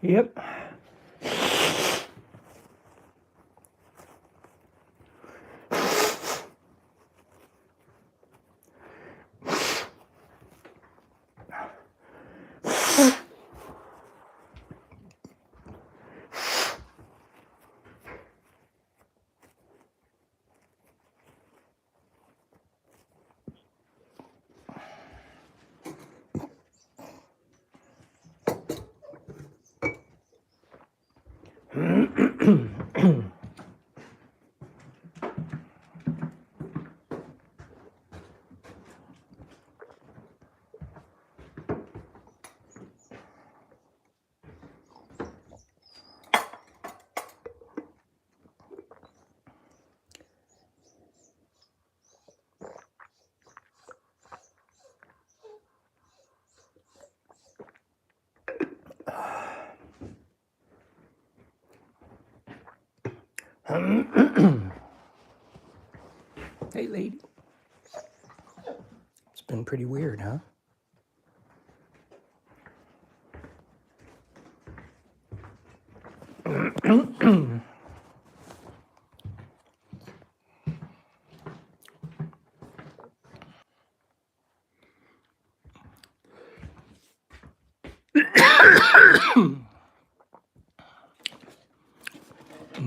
Yep. Hey, lady. It's been pretty weird, huh?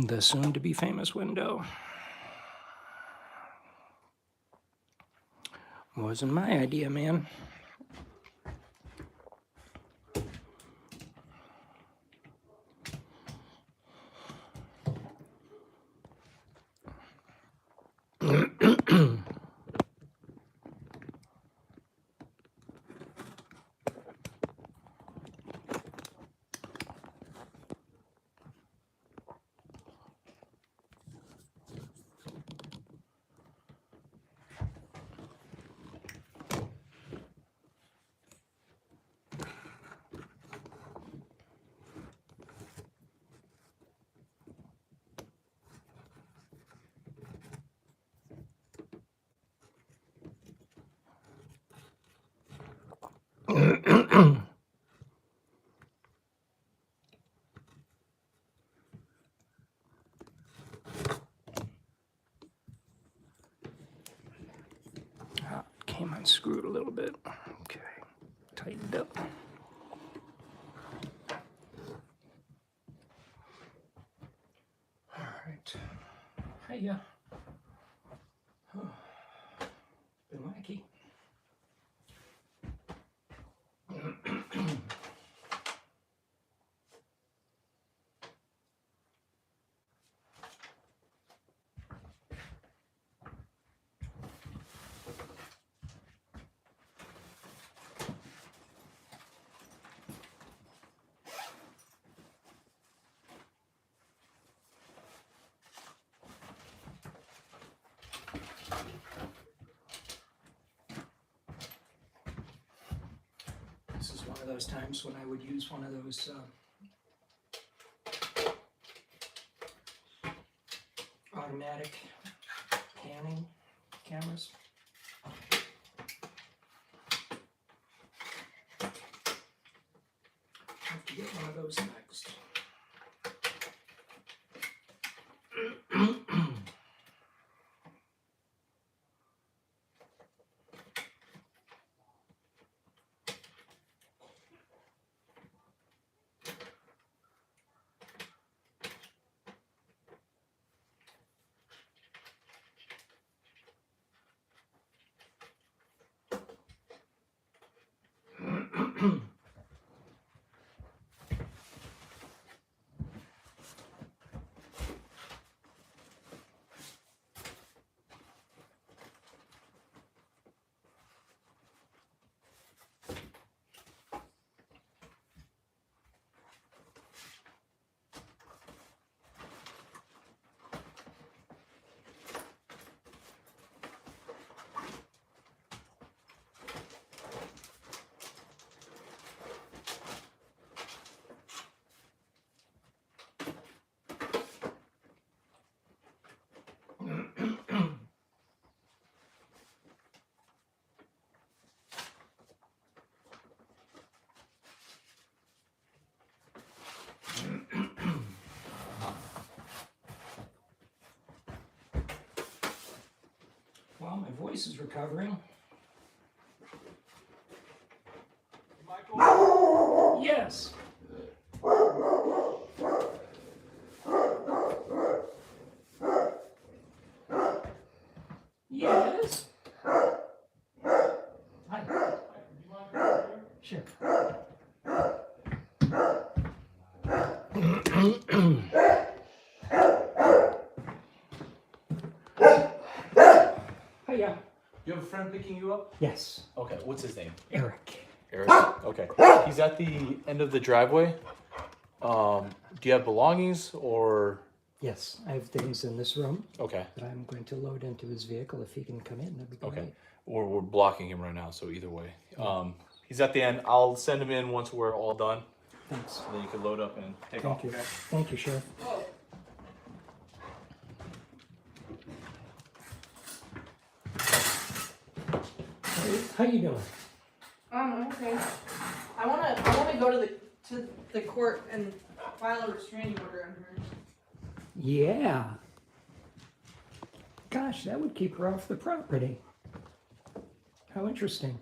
The soon-to-be famous window. Wasn't my idea, man. Came unscrewed a little bit. Okay, tightened up. All right. Hiya. Oh, been wacky. This is one of those times when I would use one of those automatic panning cameras. Have to get one of those next. Well, my voice is recovering. Yes. Yes. Hi. Sure. friend picking you up? Yes, Okay, what's his name? Eric. Eric. Okay. He's at the end of the driveway. Do you have belongings or? Yes, I have things in this room Okay. that I'm going to load into his vehicle. If he can come in, that'd be great. Okay. Or we're blocking him right now, so either way. He's at the end. I'll send him in once we're all done. Thanks. So then you can load up and take Thank off. you. Okay? Thank you, Sheriff. Oh, How you doing? okay. I wanna go to the court and file a restraining order on her. Yeah. Gosh, that would keep her off the property. How interesting.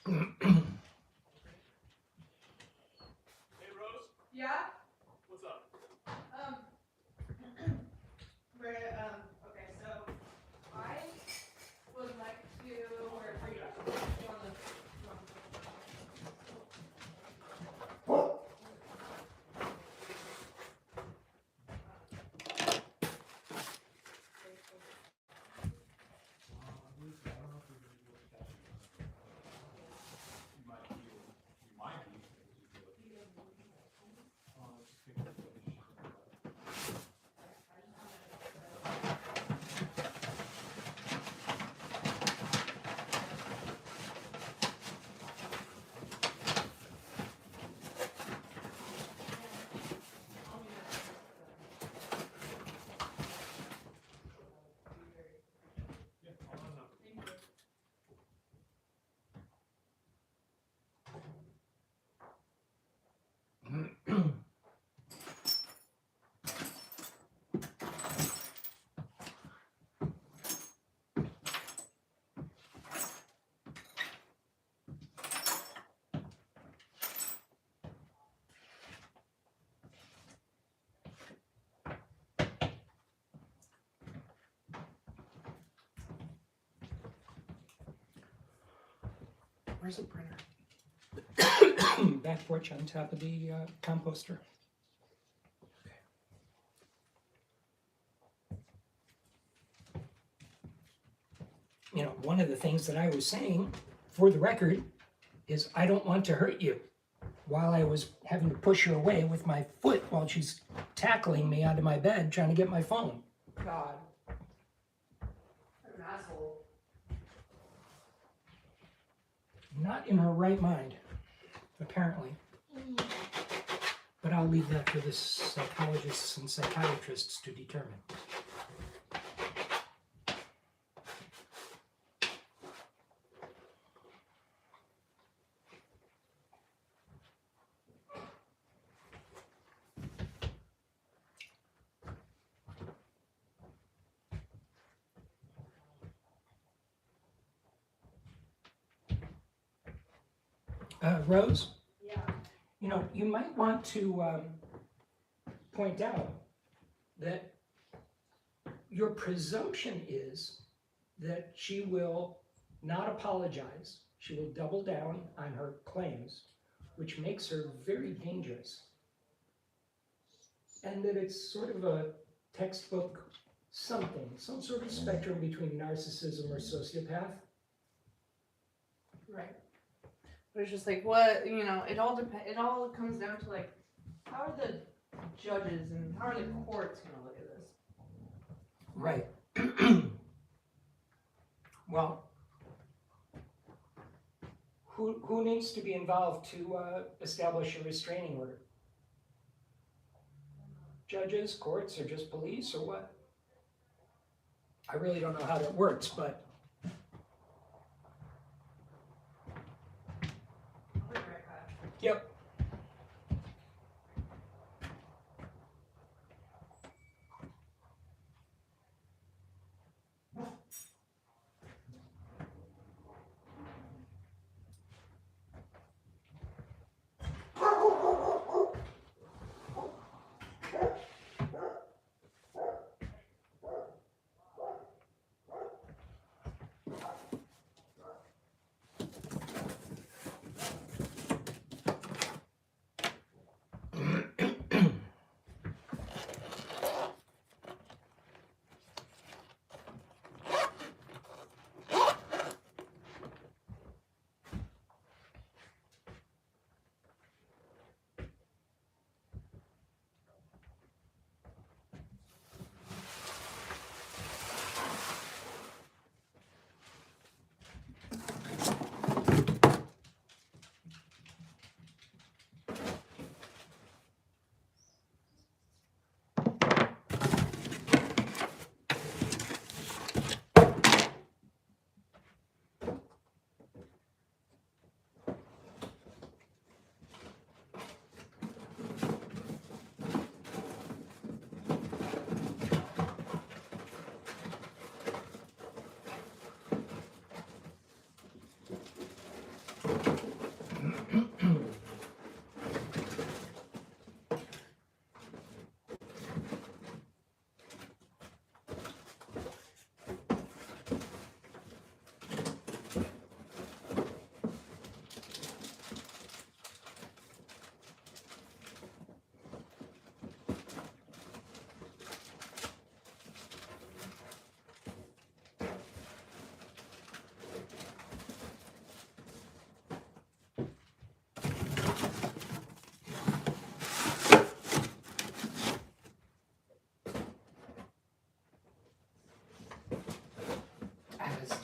Hey Rose, Yeah? what's up? Okay, so I would like to, where are you? You on the- Where's the printer? Back porch on top of the composter. You know, one of the things that I was saying, for the record, is I don't want to hurt you. While I was having to push her away with my foot while she's tackling me out of my bed trying to get my phone. God. What an asshole. Not in her right mind, apparently. But I'll leave that for the psychologists and psychiatrists to determine. Rose? Yeah. You know, you might want to point out that your presumption is that she will not apologize. She will double down on her claims, which makes her very dangerous. And that it's sort of a textbook something, some sort of spectrum between narcissism or sociopath. Right. But it's just like, what, you know, it all comes down to like, how are the judges and how are the courts gonna look at this? Right. Well, who needs to be involved to establish a restraining order? Judges, courts, or just police, or what? I really don't know how that works, but I'll be right back.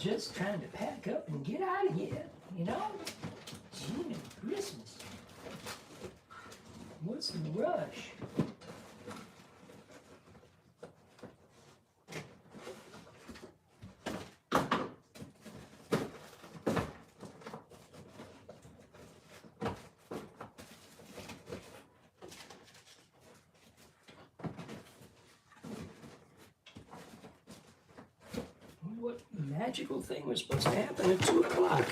just trying to pack up and get out of here, you know? Jiminy Christmas. What's the rush? What magical thing was supposed to happen at 2 o'clock?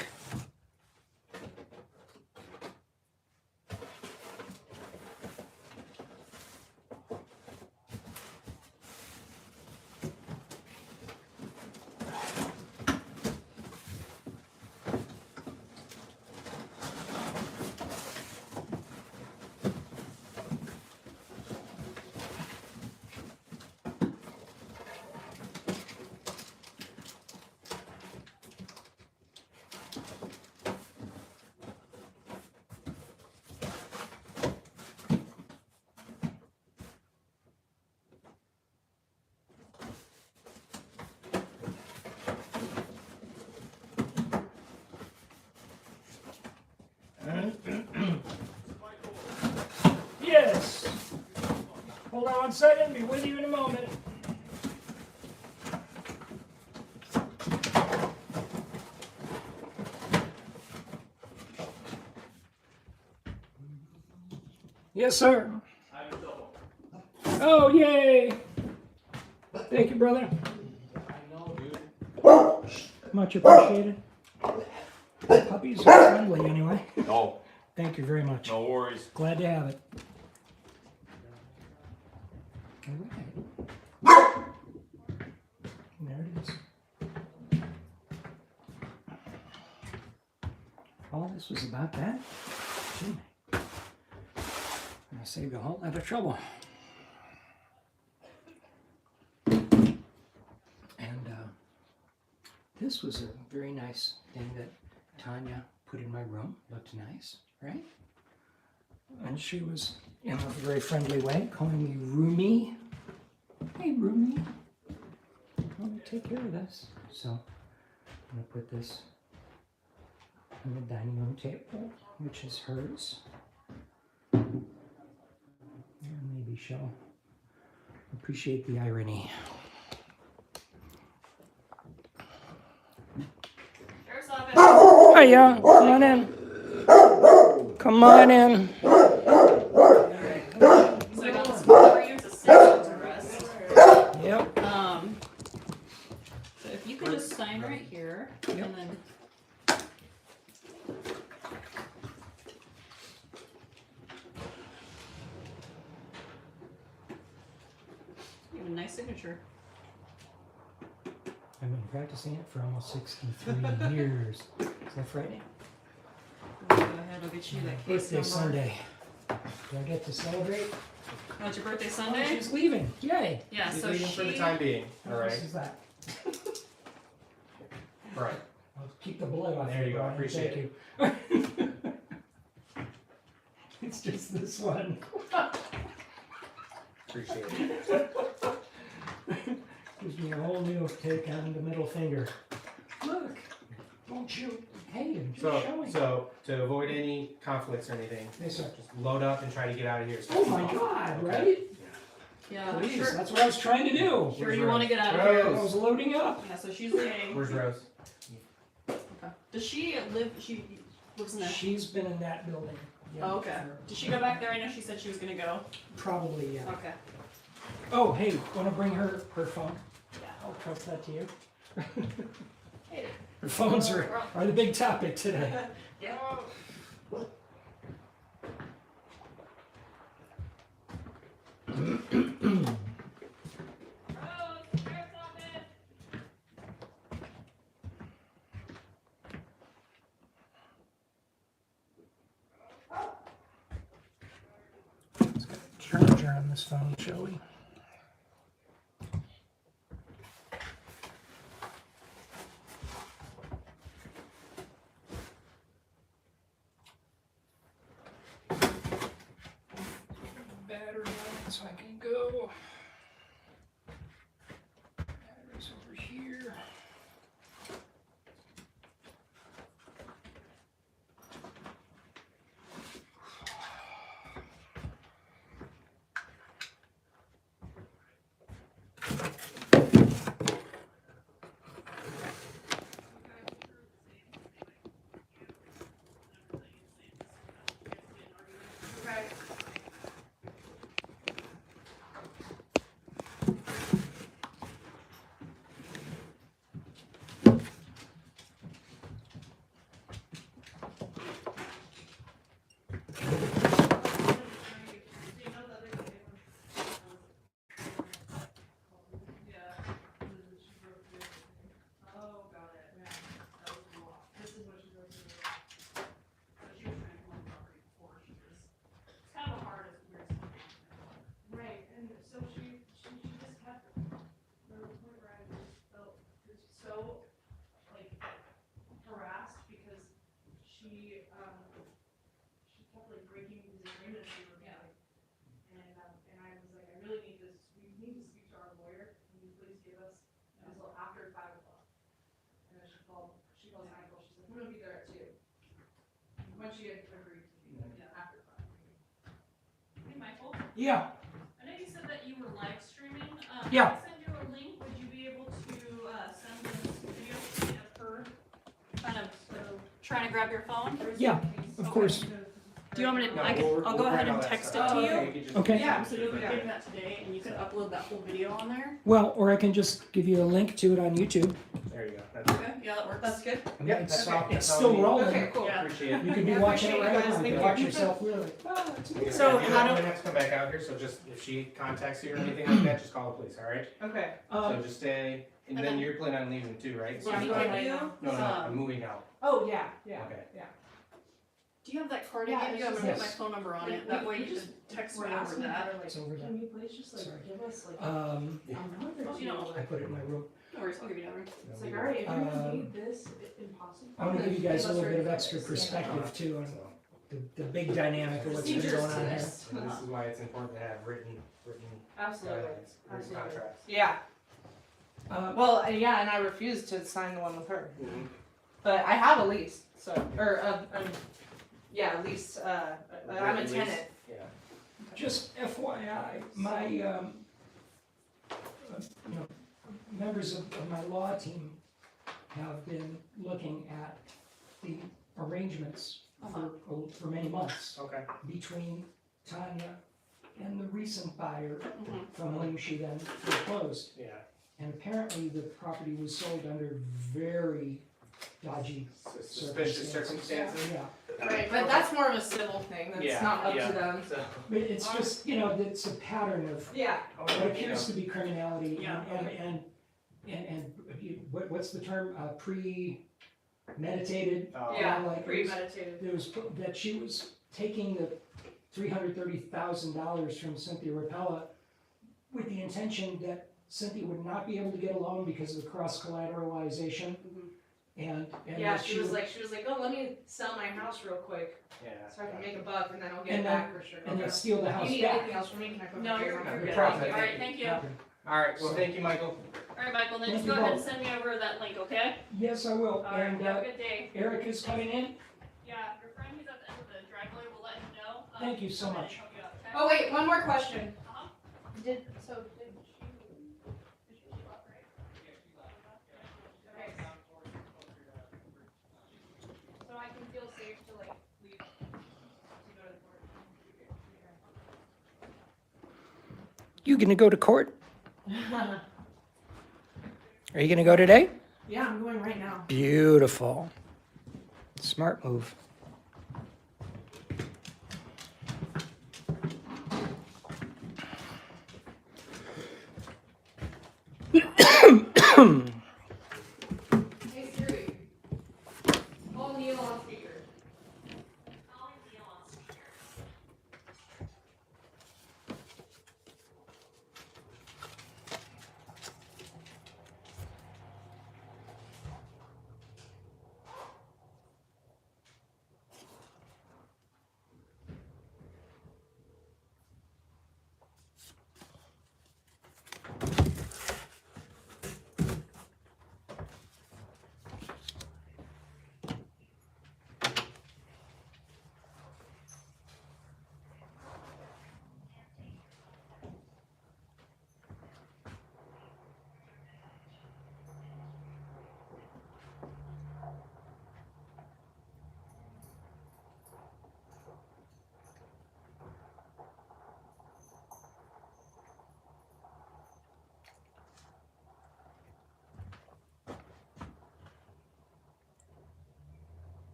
Yes. Hold on 1 second. Be with you in a moment. Yes, sir. Oh, yay. Thank you, brother. I know, dude. Much appreciated. Puppies are friendly anyway. No, Thank you very much. no worries. Glad to have it. All right. There it is. All this was about that? Gee. I saved a whole lot of trouble. And this was a very nice thing that Tania put in my room. Looked nice, right? And she was, in a very friendly way, calling me Roomy. Hey, Roomy. Let me take care of this. So, I'm going to put this on the dining room table, which is hers. And maybe she'll appreciate the irony. Sheriff's office. Hiya, come on in. Come on in. So I got this for you. It's a citizen's arrest. Yep. So if you could just sign right here, Yep. and then. You have a nice signature. I've been practicing it for almost 63 years. Is that frightening? Go ahead, I'll get you that case Birthday number. Sunday. Do I get to celebrate? Oh, it's your birthday Oh, Sunday? she's leaving. Yay. Yeah, He's so leaving for the she. time being. All What right. else is that? Right. I'll keep the blood off. There you go. Brian. Appreciate Thank you. It's just this one. Appreciate it. Gives me a whole new take on the middle finger. Look, won't you? Hey, I'm just showing. So to avoid any conflicts or anything, Yes, sir. just load up and try to get out of here. as Oh fast as my possible. God! Okay. Right? Yeah, Please, sure. that's what I was trying to do. Sure you want to get out of here. I was loading up. Yeah, so she's leaving. Where's Rose? Okay. Does she live? She lives in there. She's been in that building. Yeah, Oh, okay. Did she go back there? I know she said she was gonna go. Probably, yeah. Okay. Oh, hey, want to bring her phone? Yeah. I'll trust that to you. Hey. Her phones are the big topic today. Yeah. Let's get a charger on this phone, shall we? Battery on it so I can go. Battery's over here. frame it if you were like, and I was like, I really need this, we need to speak to our lawyer, can you please give us until after 5 o'clock? And then she calls Michael, she said, I'm gonna be there at 2. When she had agreed to be there after 5. Hey, Michael, Yeah, I know you said that you were live streaming. Yeah. If I send you a link, would you be able to send this video to me of her kind of trying to grab your phone? yeah, of course. Do you want me to? No, I'll go ahead and text it to you. Okay. Yeah, so you'll be getting that today, and you can upload that whole video on there. Well, or I can just give you a link to it on YouTube. There you go. That's Okay, yeah, that works. That's good. I mean, Yep, it's, that's all. it's That's all still we need. rolling. Okay, cool. Yeah. Appreciate it. You could be Yeah, watching it appreciate right you guys. now. You Thank can you. watch yourself really. Oh, it's amazing. So if you how have do- minutes come back out here, so just if she contacts you or anything like that, just call the police, all right? Okay. So just stay, and and then then- you're planning on leaving too, right? So Yeah, you I'm can't- going you, right No, I'm moving out. Oh, yeah, yeah, Okay. yeah. do you have that card Yeah, again? it's Yeah, I'm just- gonna put my Yes. phone number on it. Like, That way we you just- just text We're me over asking that. her, like, It's over there. can you please just like Sorry. give us like Um, a month or You know, I put it in my room. No worries, I'll give you that. It's like, alright, if you're gonna Um, need this impossible. I want to then give you guys a us little bit of ready for extra this. perspective too on So the big dynamic of what's been Procedures going to on here. this. so this is why it's important to have written Absolutely. guidelines, written Absolutely. contracts. Yeah, Uh, well, yeah, and I refused to sign the one with her, Mhm. but I have a lease, so, or, yeah, lease, I'm a Lease. tenant. Yeah. Just FYI, my you know, members of my law team have been looking at the arrangements for many months Okay. between Tania and the recent buyer Mhm. from whom she then foreclosed. Yeah. And apparently the property was sold under very dodgy Suspicious circumstances. Yeah, Right, but that's more of a civil thing, that's Yeah, not up yeah. to them. So. but it's just, you know, it's a pattern of Yeah. what appears to be criminality Yeah. and what's the term, premeditated? Oh. Yeah, like it was- premeditated. There was, that she was taking the $330,000 from Cynthia Rapella with the intention that Cynthia would not be able to get a loan because of the cross collateralization. And Yeah, that she was like, oh, let me sell my house real quick, Yeah. so I can make a buck, and then I'll get And it then- back for sure. and then steal the Do house you need back. anything else from me? Can I put No, my you're phone on? good. Good. Thank you. Thank All right, you. thank you. All right. Well, thank you, Michael. All right, Michael, then Thank just you go ahead both. and send me over that link, okay? Yes, I will. All right, And have a good day. Eric is coming in. Yeah, your friend who's at the end of the driveway will let you know. Thank you so come in much. and help you out, okay? Oh, wait, one more question. Uh-huh. Did she leave up, right? Okay. So I can feel safe to like leave, to go to the court. You gonna go to court? Are you gonna go today? Yeah, I'm going right now. Beautiful. Smart move. Hey Siri, call Neil on speaker.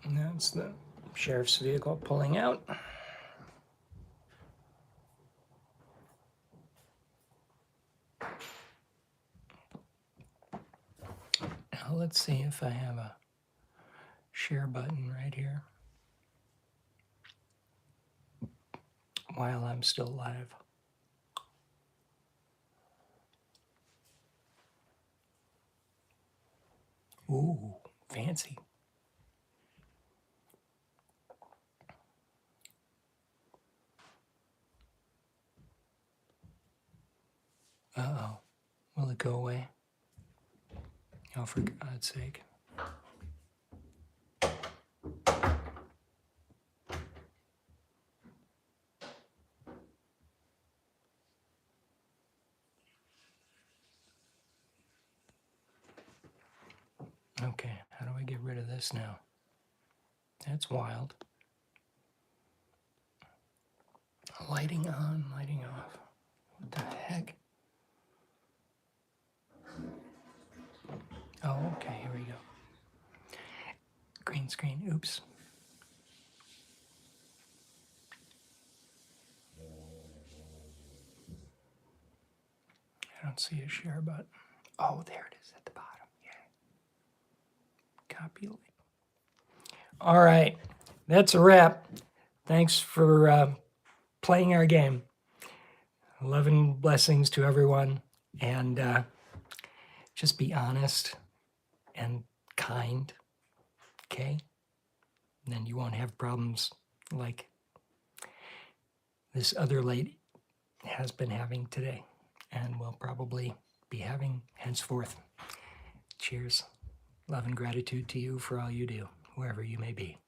And that's the sheriff's vehicle pulling out. Now let's see if I have a share button right here while I'm still live. Ooh, fancy. Uh-oh. Will it go away? Oh, for God's sake. Okay, how do I get rid of this now? That's wild. Lighting on, lighting off. What the heck? Oh, okay, here we go. Green screen, oops. I don't see a share button. Oh, there it is at the bottom. Yeah. Copy link. All right, that's a wrap. Thanks for playing our game. Love and blessings to everyone. And just be honest and kind, okay? And then you won't have problems like this other lady has been having today and will probably be having henceforth. Cheers. Love and gratitude to you for all you do, wherever you may be.